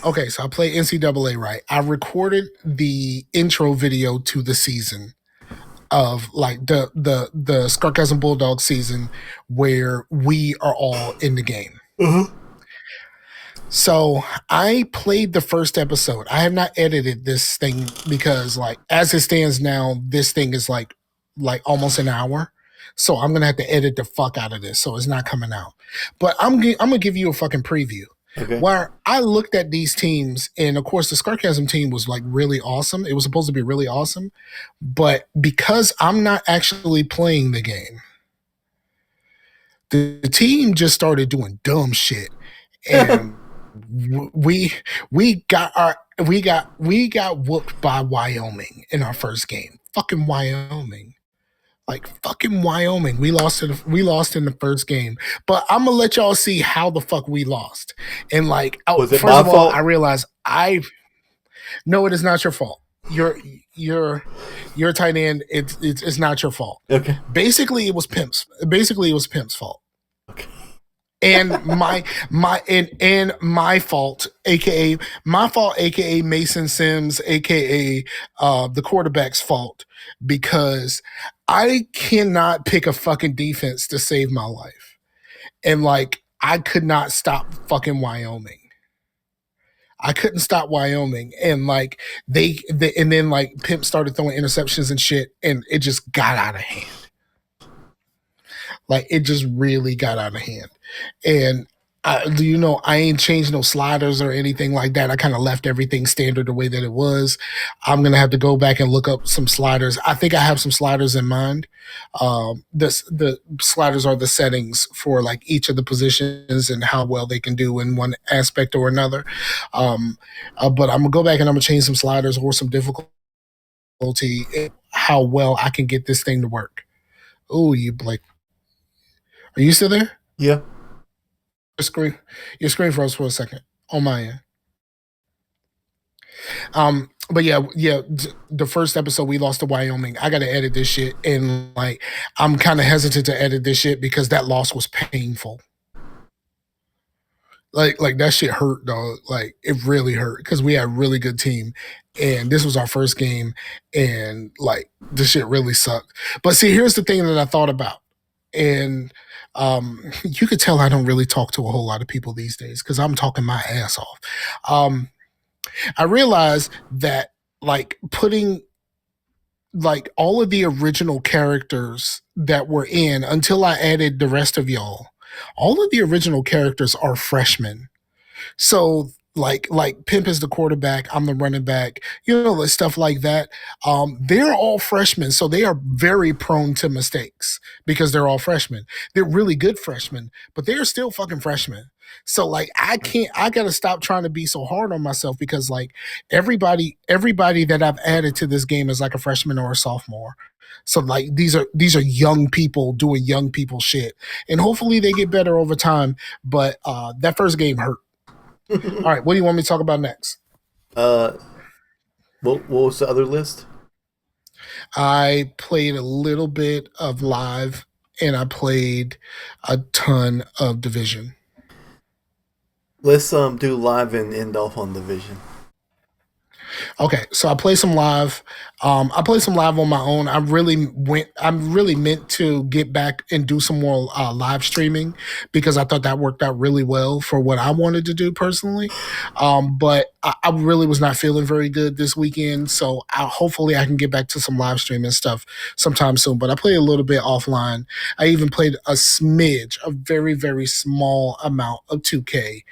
Okay, so I play NCAA, right? I recorded the intro video to the season of like the Scarcasm Bulldog season where we are all in the game. Mm-hmm. So I played the first episode. I have not edited this thing because like as it stands now, this thing is like almost an hour. So I'm gonna have to edit the fuck out of this, so it's not coming out. But I'm gonna give you a fucking preview. Okay. Where I looked at these teams, and of course the Scarcasm team was like really awesome. It was supposed to be really awesome, but because I'm not actually playing the game, the team just started doing dumb shit, and we got whooped by Wyoming in our first game. Fucking Wyoming. Like fucking Wyoming. We lost in the first game. But I'm gonna let y'all see how the fuck we lost. And like was it first my of all, fault? I realized no, it is not your fault. Your tight end, it's not your fault. Okay. Basically it was Pimp's fault. Okay. And my fault, aka Mason Sims, aka the quarterback's fault, because I cannot pick a fucking defense to save my life. And like I could not stop fucking Wyoming. I couldn't stop Wyoming. And like and then like Pimp started throwing interceptions and shit, and it just got out of hand. Like it just really got out of hand. And Do you know I ain't changed no sliders or anything like that? I kind of left everything standard the way that it was. I'm gonna have to go back and look up some sliders. I think I have some sliders in mind. The sliders are the settings for like each of the positions and how well they can do in one aspect or another. But I'm gonna go back and I'm gonna change some sliders or some difficulty, how well I can get this thing to work. Oh, you Blake, are you still there? Yeah. Your screen froze for a second on my end. But yeah, the first episode we lost to Wyoming. I got to edit this shit, and like I'm kind of hesitant to edit this shit because that loss was painful. Like that shit hurt, dog. Like it really hurt because we had a really good team, and this was our first game, and like this shit really sucked. But see, here's the thing that I thought about, and you could tell I don't really talk to a whole lot of people these days because I'm talking my ass off. I realized that like putting like all of the original characters that were in until I added the rest of y'all, all of the original characters are freshmen. So like Pimp is the quarterback, I'm the running back, you know, stuff like that. They're all freshmen, so they are very prone to mistakes because they're all freshmen. They're really good freshmen, but they're still fucking freshmen. So like I gotta stop trying to be so hard on myself because like everybody that I've added to this game is like a freshman or a sophomore. So like these are young people doing young people shit. And hopefully they get better over time. But that first game hurt. All right, what do you want me to talk about next? What was the other list? I played a little bit of live and I played a ton of Division. Let's do live and end off on Division. Okay, so I play some live. I play some live on my own. I'm really meant to get back and do some more live streaming because I thought that worked out really well for what I wanted to do personally. But I really was not feeling very good this weekend, so hopefully I can get back to some live streaming stuff sometime soon. But I played a little bit offline. I even played a smidge, a very very small amount of 2K,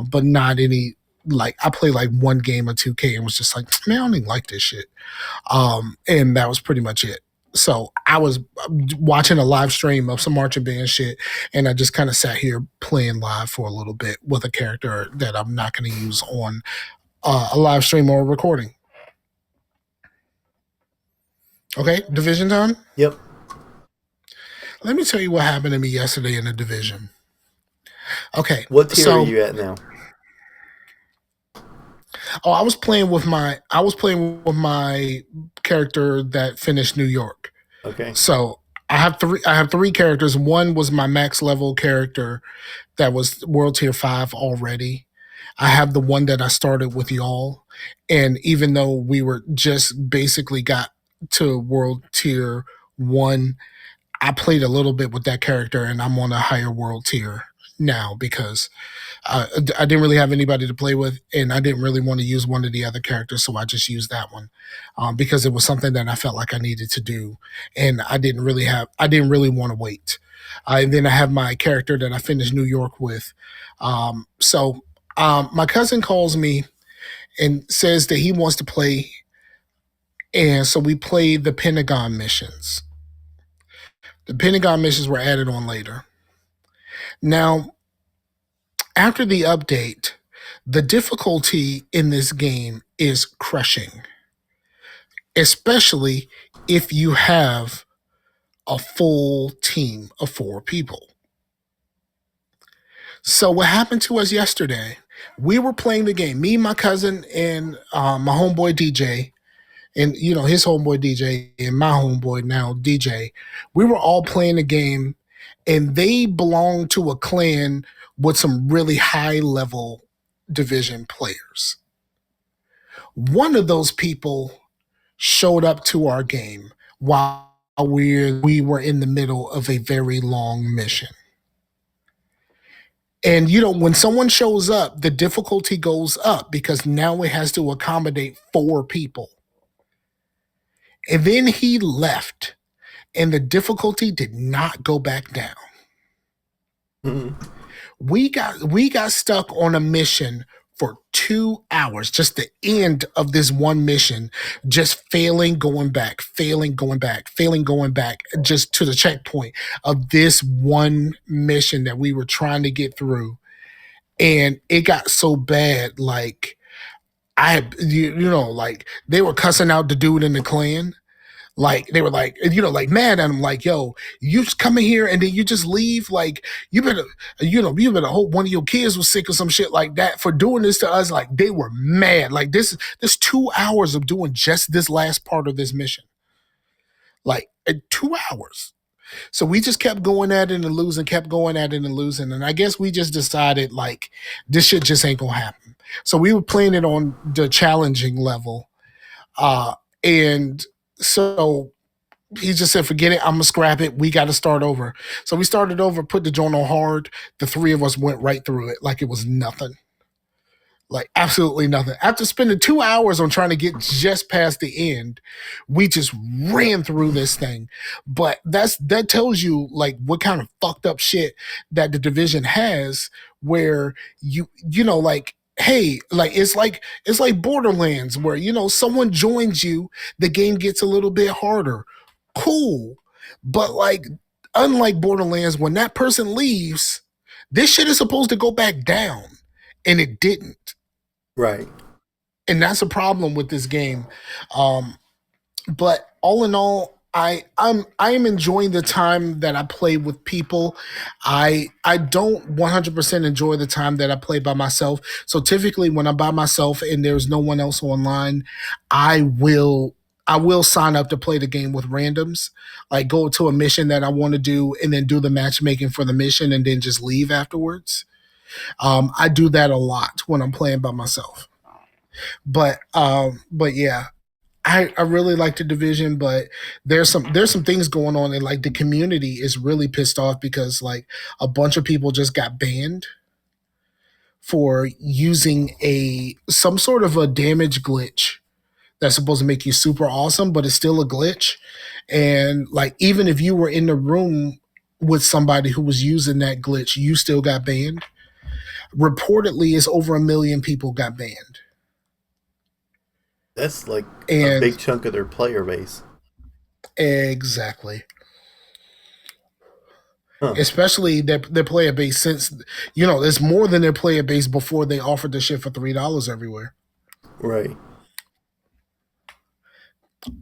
but not any like I played like one game of 2K and was just like, man, I don't even like this shit. And that was pretty much it. So I was watching a live stream of some marching band shit, and I just kind of sat here playing live for a little bit with a character that I'm not going to use on a live stream or a recording. Okay, Division time? Yep. Let me tell you what happened to me yesterday in the Division. Okay. What tier are you at now? Oh, I was playing with my character that finished New York. Okay. So I have three characters. One was my max level character that was World Tier 5 already. I have the one that I started with y'all. And even though we were just basically got to World Tier 1, I played a little bit with that character and I'm on a higher world tier now because I didn't really have anybody to play with, and I didn't really want to use one of the other characters, so I just used that one because it was something that I felt like I needed to do, and I didn't really want to wait. And then I have my character that I finished New York with. So my cousin calls me and says that he wants to play, and so we played the Pentagon missions. The Pentagon missions were added on later. Now, after the update, the difficulty in this game is crushing, especially if you have a full team of 4 people. So what happened to us yesterday, we were playing the game, me, my cousin, and my homeboy DJ, and you know his homeboy DJ and my homeboy now DJ. We were all playing the game, and they belonged to a clan with some really high level division players. One of those people showed up to our game while we were in the middle of a very long mission. And you know, when someone shows up, the difficulty goes up because now it has to accommodate 4 people. And then he left, and the difficulty did not go back down. Mm-hmm. We got stuck on a mission for 2 hours, just the end of this one mission, just failing, going back, failing, going back, failing, going back, just to the checkpoint of this one mission that we were trying to get through. And it got so bad, like like they were cussing out the dude in the clan. Like they were like, like mad at him, like, yo, you just come in here and then you just leave. Like you better hope one of your kids was sick or some shit like that for doing this to us. Like they were mad. Like this 2 hours of doing just this last part of this mission. Like 2 hours. So we just kept going at it and losing, kept going at it and losing. And I guess we just decided like this shit just ain't gonna happen. So we were playing it on the challenging level. And so he just said, forget it, I'm gonna scrap it. We gotta start over. So we started over, put the joint on hard. The three of us went right through it like it was nothing. Like absolutely nothing. After spending 2 hours on trying to get just past the end, we just ran through this thing. But that tells you like what kind of fucked up shit that the division has, where like, hey, like it's like Borderlands, where someone joins you, the game gets a little bit harder. Cool. But like unlike Borderlands, when that person leaves, this shit is supposed to go back down. And it didn't. Right. And that's a problem with this game. But all in all, I am enjoying the time that I play with people. I don't 100% enjoy the time that I play by myself. So typically when I'm by myself and there's no one else online, I will sign up to play the game with randoms, like go to a mission that I want to do and then do the matchmaking for the mission and then just leave afterwards. I do that a lot when I'm playing by myself. But yeah, I really like the division, but there's some things going on, and like the community is really pissed off because like a bunch of people just got banned for using some sort of a damage glitch that's supposed to make you super awesome, but it's still a glitch. And like even if you were in the room with somebody who was using that glitch, you still got banned. Reportedly, it's over 1 million people got banned. That's like a big chunk of their player base. Exactly. Huh. Especially their player base, since it's more than their player base before they offered the shit for $3 everywhere. Right.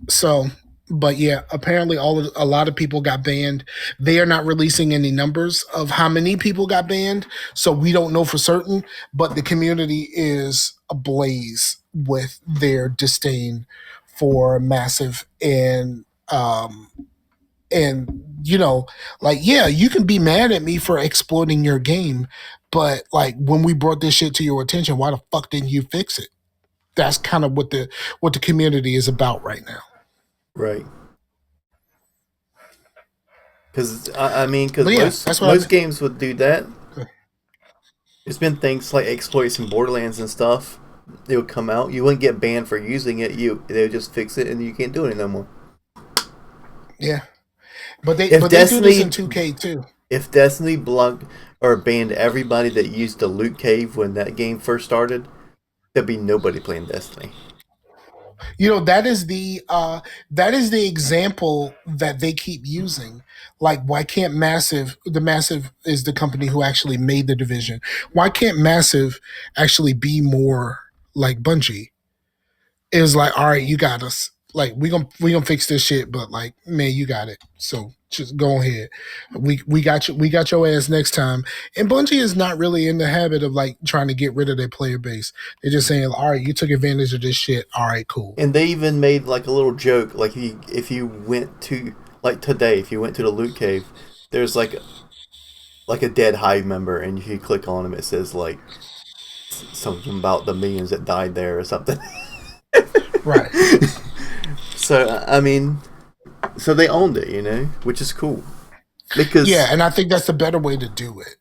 So, but yeah, apparently a lot of people got banned. They are not releasing any numbers of how many people got banned, so we don't know for certain. But the community is ablaze with their disdain for Massive and like, yeah, you can be mad at me for exploiting your game, but like when we brought this shit to your attention, why the fuck didn't you fix it? That's kind of what the community is about right now. Right. Because most games would do that. There's been things like exploits in Borderlands and stuff. They would come out. You wouldn't get banned for using it. They would just fix it, and you can't do it no more. Yeah, but they do this in 2K too. If Destiny blocked or banned everybody that used the loot cave when that game first started, there'd be nobody playing Destiny. That is the example that they keep using. Like, why can't Massive is the company who actually made the division. Why can't Massive actually be more like Bungie? It was like, all right, you got us. Like, we gonna fix this shit, but like, man, you got it. So just go ahead. We got you. We got your ass next time. And Bungie is not really in the habit of like trying to get rid of their player base. They're just saying, all right, you took advantage of this shit. All right, cool. And they even made like a little joke, like if you went to like today, if you went to the loot cave, there's like a dead Hive member, and if you click on him, it says like something about the millions that died there or something. Right. So I mean, so they owned it, which is cool. Because yeah, and I think that's the better way to do it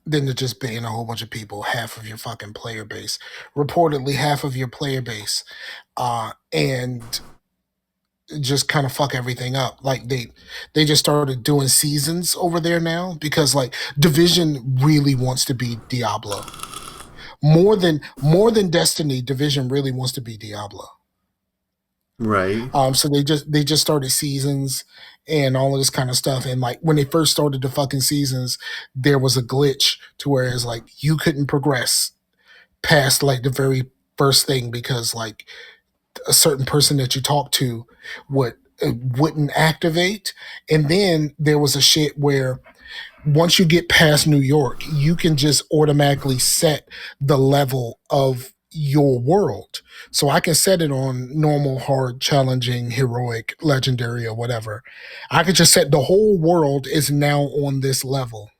than to just ban a whole bunch of people, half of your fucking player base. Reportedly, half of your player base, and just kind of fuck everything up. Like they just started doing seasons over there now because like Division really wants to be Diablo. More than Destiny, Division really wants to be Diablo. Right. So they just started seasons and all of this kind of stuff. And like when they first started the fucking seasons, there was a glitch to where it's like you couldn't progress past like the very first thing because like a certain person that you talk to would wouldn't activate. And then there was a shit where once you get past New York, you can just automatically set the level of your world. So I can set it on normal, hard, challenging, heroic, legendary, or whatever. I could just set the whole world is now on this level.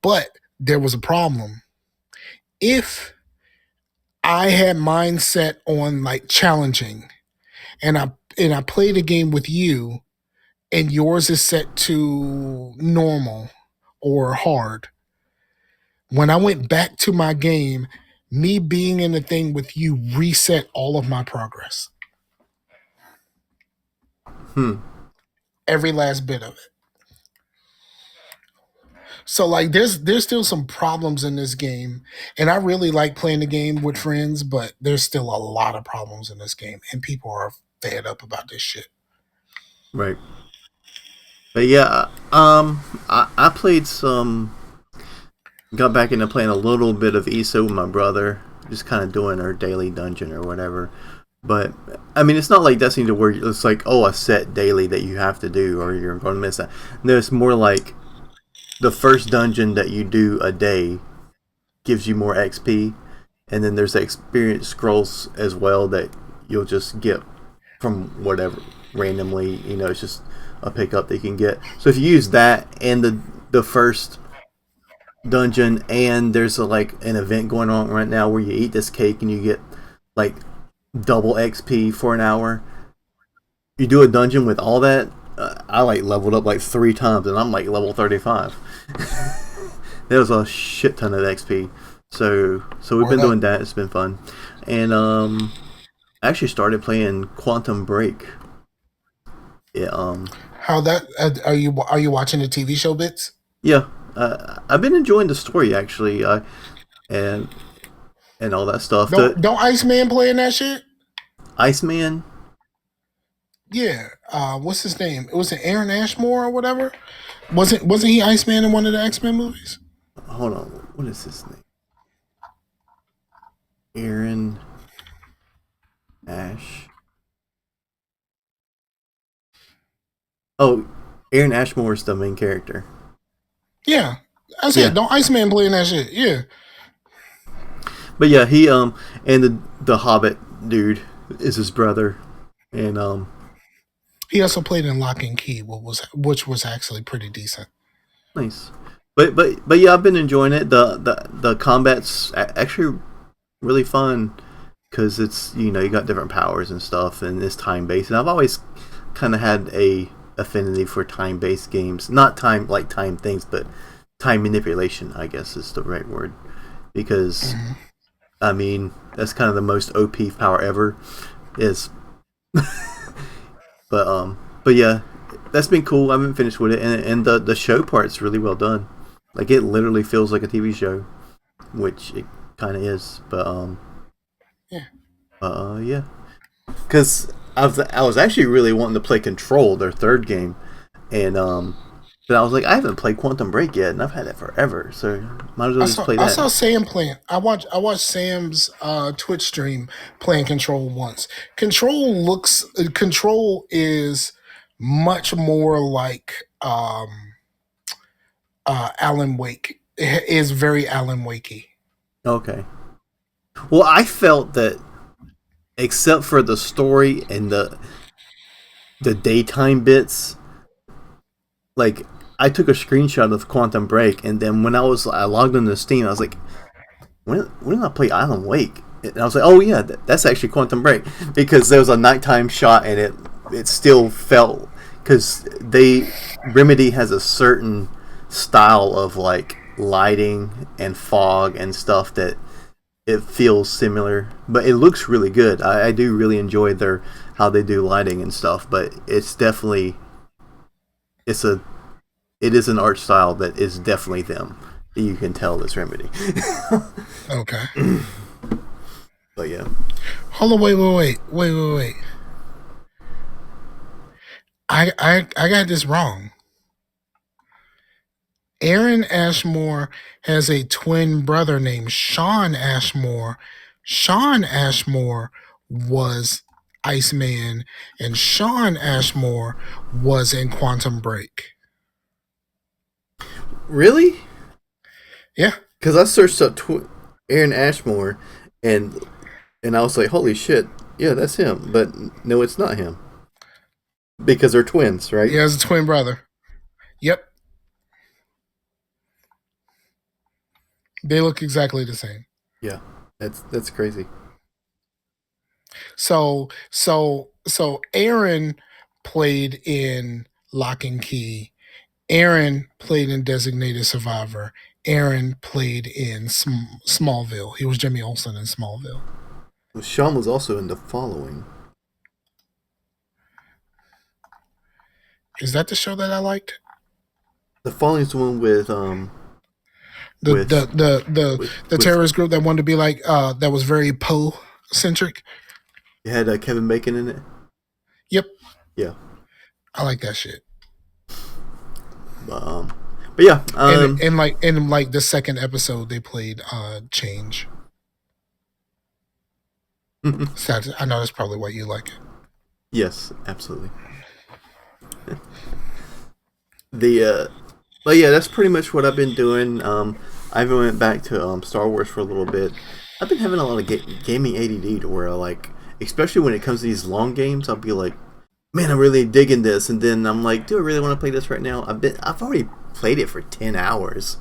But there was a problem. If I had mine set on like challenging and I played a game with you and yours is set to normal or hard, when I went back to my game, me being in the thing with you reset all of my progress. Every last bit of it. So like there's still some problems in this game. And I really like playing the game with friends, but there's still a lot of problems in this game. And people are fed up about this shit. Right. But yeah, I played some. Got back into playing a little bit of ESO with my brother, just kind of doing our daily dungeon or whatever. But I mean, it's not like Destiny to where it's like, oh, a set daily that you have to do or you're going to miss that. No, it's more like the first dungeon that you do a day gives you more XP, and then there's the experience scrolls as well that you'll just get from whatever randomly. You know, it's just a pickup that you can get. So if you use that and the first dungeon, and there's like an event going on right now where you eat this cake and you get like double XP for an hour. You do a dungeon with all that. I like leveled up like 3 times, and I'm like level 35. That was a shit ton of XP. So we've been doing that. It's been fun, and I actually started playing Quantum Break. Yeah. How that are you watching the TV show bits? Yeah. I've been enjoying the story actually, and all that stuff. Don't Iceman play in that shit? Iceman? Yeah. What's his name? It was it Aaron Ashmore or whatever? Wasn't he Iceman in one of the X-Men movies? Hold on. What is his name? Aaron Ash. Oh, Aaron Ashmore is the main character. Yeah. I said, don't Iceman play in that shit. Yeah. But yeah, he and the Hobbit dude is his brother, and he also played in Lock and Key, which was actually pretty decent. Nice, but yeah, I've been enjoying it. The combat's actually really fun because it's you got different powers and stuff, and it's time based. And I've always kind of had a affinity for time based games, not time things, but time manipulation, I guess is the right word, because. I mean, that's kind of the most OP power ever is. But yeah, that's been cool. I haven't finished with it, and the show part's really well done. Like it literally feels like a TV show, which it kind of is. But yeah, because I was actually really wanting to play Control, their third game, and but I was like, I haven't played Quantum Break yet, and I've had it forever, so might as well just play that. I saw Sam playing. I watched Sam's Twitch stream playing Control once. Control is much more like Alan Wake. It is very Alan Wakey. Okay. Well, I felt that, except for the story and the daytime bits, like. I took a screenshot of Quantum Break, and then when I logged into Steam, I was like, when did I play Alan Wake? And I was like, oh yeah, that's actually Quantum Break, because there was a nighttime shot, and it still felt, because Remedy has a certain style of like lighting and fog and stuff that it feels similar, but it looks really good. I do really enjoy how they do lighting and stuff, but it's definitely it is an art style that is definitely them. You can tell it's Remedy. Okay. But yeah. Hold on, wait. I got this wrong. Aaron Ashmore has a twin brother named Sean Ashmore. Sean Ashmore was Iceman, and Sean Ashmore was in Quantum Break. Really? Yeah. Because I searched up Aaron Ashmore, and I was like, holy shit, yeah, that's him. But no, it's not him. Because they're twins, right? He has a twin brother. Yep. They look exactly the same. Yeah, that's crazy. So Aaron played in Lock and Key. Aaron played in Designated Survivor. Aaron played in Smallville. He was Jimmy Olsen in Smallville. Well, Sean was also in The Following. Is that the show that I liked? The Following is the one with the terrorist group that wanted to be like that was very Poe centric. It had Kevin Bacon in it. Yep. Yeah. I like that shit. But yeah. And like the second episode they played Change. I know that's probably why you like it. Yes, absolutely. But yeah, that's pretty much what I've been doing. I even went back to Star Wars for a little bit. I've been having a lot of gaming ADD to where especially when it comes to these long games, I'll be like, man, I'm really digging this, and then I'm like, do I really want to play this right now? I've already played it for 10 hours.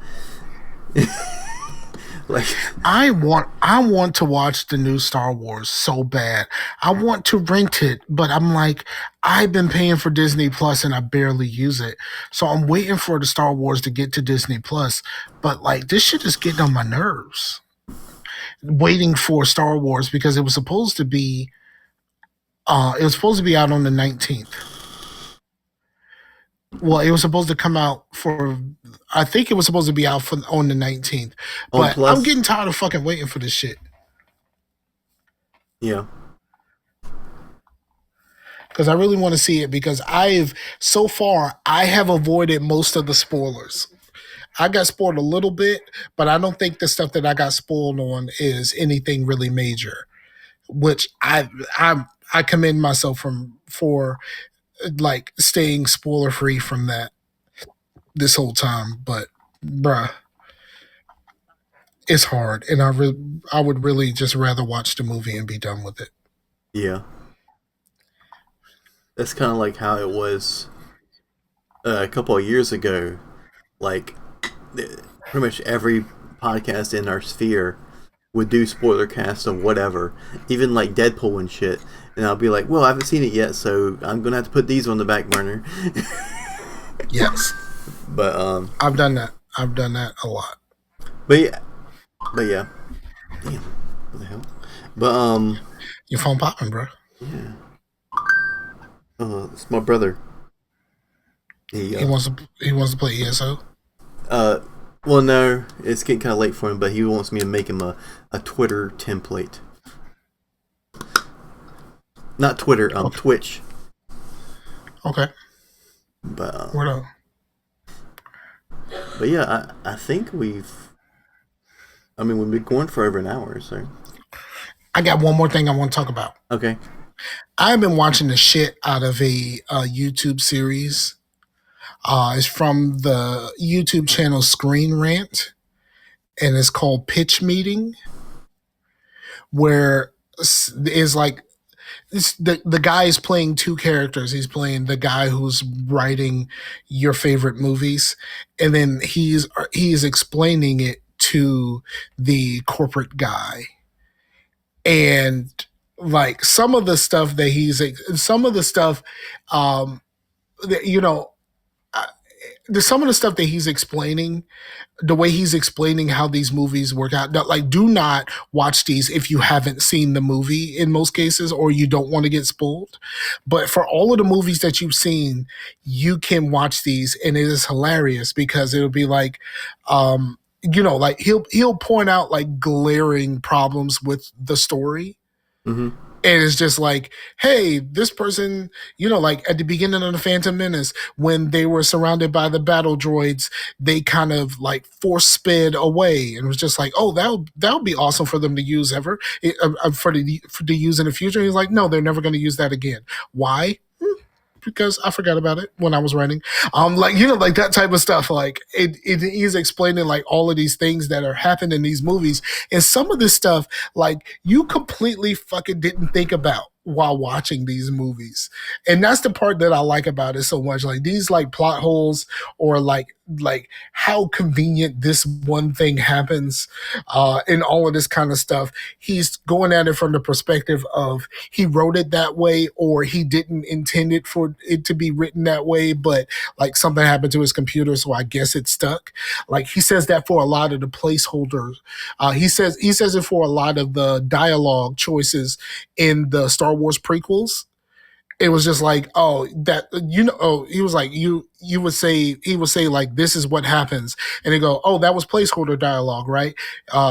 I want to watch the new Star Wars so bad. I want to rent it, but I'm like, I've been paying for Disney Plus and I barely use it. So I'm waiting for the Star Wars to get to Disney Plus. But this shit is getting on my nerves. Waiting for Star Wars because it was supposed to be out on the 19th. Well, it was supposed to come out I think it was supposed to be out on the 19th. But I'm getting tired of fucking waiting for this shit. Yeah. Because I really want to see it because I have avoided most of the spoilers. I got spoiled a little bit, but I don't think the stuff that I got spoiled on is anything really major, which I commend myself for staying spoiler free from that this whole time. But bruh, it's hard, and I would really just rather watch the movie and be done with it. Yeah, that's kind of like how it was a couple of years ago. Pretty much every podcast in our sphere would do spoiler casts of whatever, even like Deadpool and shit. And I'll be like, well, I haven't seen it yet, so I'm gonna have to put these on the back burner. Yes, but I've done that. I've done that a lot. But yeah, damn, what the hell? But your phone popping, bro. Yeah. It's my brother. He wants to play ESO. Well, no, it's getting kind of late for him, but he wants me to make him a Twitter template. Not Twitter, okay. Twitch. Okay. But word up. But yeah, I think we've been going for over an hour, so. I got one more thing I want to talk about. Okay. I've been watching the shit out of a YouTube series. It's from the YouTube channel Screen Rant, and it's called Pitch Meeting, where the guy is playing two characters. He's playing the guy who's writing your favorite movies, and then he's explaining it to the corporate guy. And some of the stuff some of the stuff that he's explaining, the way he's explaining how these movies work out, like, do not watch these if you haven't seen the movie in most cases, or you don't want to get spoiled. But for all of the movies that you've seen, you can watch these, and it is hilarious because it'll be like, like he'll point out like glaring problems with the story. Mm-hmm. And it's just like, hey, this person, like at the beginning of the Phantom Menace, when they were surrounded by the battle droids, they kind of like force sped away, and it was just like, oh, that'll be awesome for them to use for to use in the future. And he's like, no, they're never going to use that again. Why? Because I forgot about it when I was writing. Like that type of stuff. Like he's explaining like all of these things that are happening in these movies, and some of this stuff like you completely fucking didn't think about while watching these movies. And that's the part that I like about it so much. Like these like plot holes, or like how convenient this one thing happens, and all of this kind of stuff. He's going at it from the perspective of he wrote it that way, or he didn't intend it for it to be written that way, but like something happened to his computer, so I guess it stuck. Like he says that for a lot of the placeholders. He says it for a lot of the dialogue choices in the Star Wars prequels. It was just like, oh, that, he was like, he would say like, this is what happens. And they go, oh, that was placeholder dialogue, right?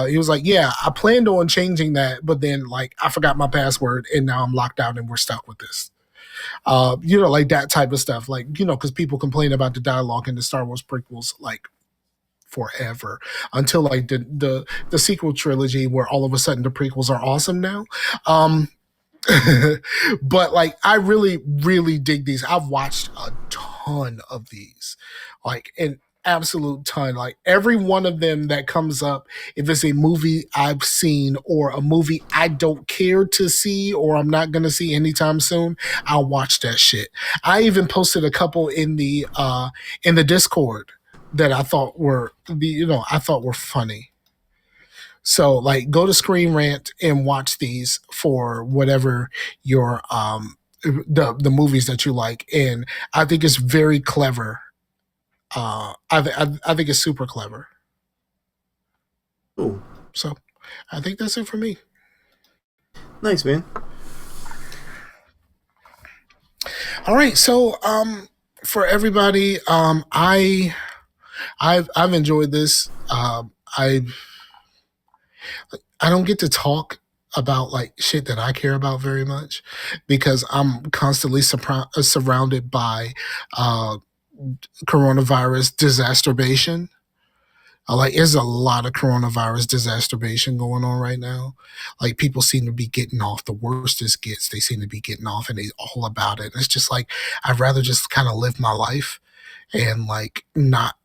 He was like, yeah, I planned on changing that, but then like, I forgot my password and now I'm locked out and we're stuck with this. Like that type of stuff. Like, because people complain about the dialogue in the Star Wars prequels, like, forever, until like the sequel trilogy, where all of a sudden the prequels are awesome now. But like, I really, really dig these. I've watched a ton of these, like an absolute ton. Like every one of them that comes up, if it's a movie I've seen or a movie I don't care to see or I'm not gonna see anytime soon, I'll watch that shit. I even posted a couple in the Discord that I thought were funny. So like, go to Screen Rant and watch these for whatever your the movies that you like, and I think it's very clever. I think it's super clever. Cool. So I think that's it for me. Nice, man. All right, so for everybody, I've enjoyed this. I don't get to talk about like shit that I care about very much because I'm constantly surrounded by coronavirus disasterbation. Like, there's a lot of coronavirus disasterbation going on right now. Like, people seem to be getting off. The worst this gets, they seem to be getting off, and they all about it. And it's just like, I'd rather just kind of live my life and like not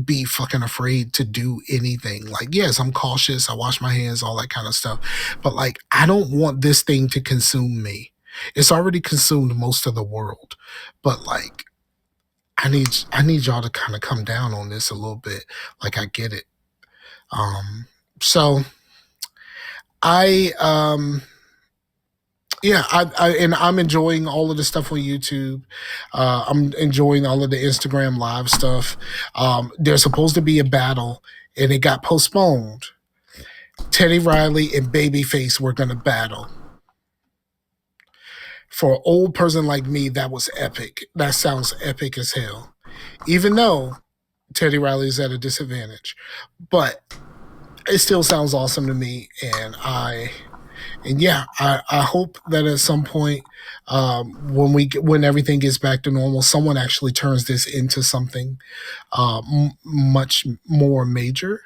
be fucking afraid to do anything. Like, yes, I'm cautious. I wash my hands, all that kind of stuff. But like, I don't want this thing to consume me. It's already consumed most of the world. But like, I need y'all to kind of come down on this a little bit. Like, I get it. So I'm enjoying all of the stuff on YouTube. I'm enjoying all of the Instagram live stuff. There's supposed to be a battle, and it got postponed. Teddy Riley and Babyface were going to battle. For an old person like me, that was epic. That sounds epic as hell. Even though Teddy Riley is at a disadvantage. But it still sounds awesome to me, and I hope that at some point, when everything gets back to normal, someone actually turns this into something much more major.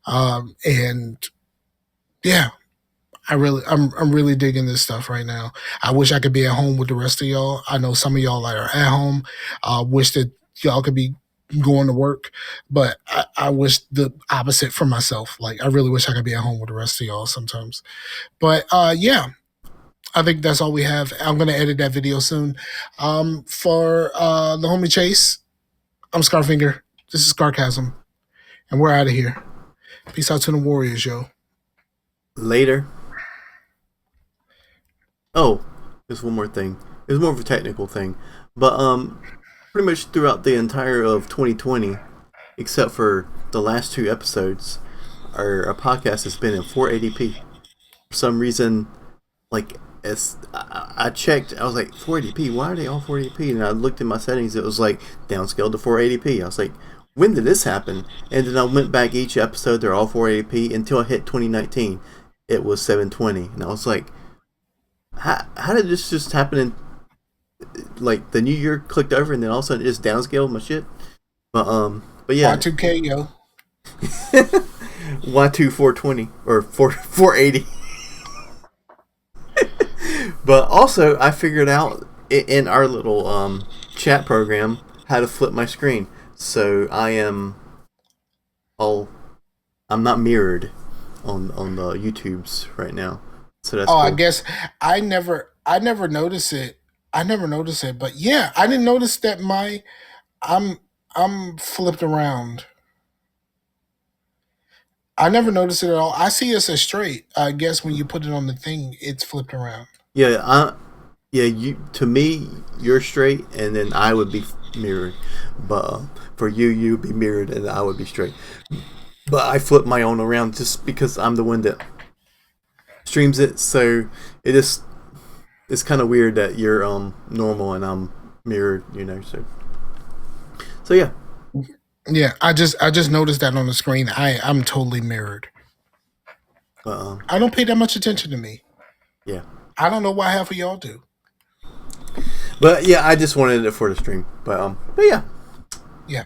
And yeah, I'm really digging this stuff right now. I wish I could be at home with the rest of y'all. I know some of y'all are at home. Wish that y'all could be going to work, but I wish the opposite for myself. Like, I really wish I could be at home with the rest of y'all sometimes. But yeah, I think that's all we have. I'm gonna edit that video soon. For the homie Chase, I'm Scarfinger. This is Scarcasm, and we're out of here. Peace out to the Warriors, yo. Later. Oh, there's one more thing. It's more of a technical thing, but pretty much throughout the entire of 2020, except for the last 2 episodes, our podcast has been in 480p. For some reason, like, I checked, I was like, 480p, why are they all 480p? And I looked in my settings, it was like downscaled to 480p. I was like, when did this happen? And then I went back each episode, they're all 480p until I hit 2019. It was 720. And I was like, how did this just happen? In, like, the new year clicked over and then all of a sudden it just downscaled my shit. But yeah. Y2K, yo. Y2 420 or 480. But also, I figured out in our little chat program how to flip my screen. So I'm not mirrored on the YouTubes right now. So that's cool. I guess I never noticed it. But yeah, I didn't notice that I'm flipped around. I never noticed it at all. I see us as straight. I guess when you put it on the thing, it's flipped around. Yeah, to me, you're straight, and then I would be mirrored. But for you'd be mirrored, and I would be straight. But I flip my own around just because I'm the one that streams it. So it's kind of weird that you're normal and I'm mirrored, So yeah. Yeah, I just noticed that on the screen. I'm totally mirrored. I don't pay that much attention to me. Yeah. I don't know why half of y'all do. But yeah, I just wanted it for the stream. But yeah. Yeah.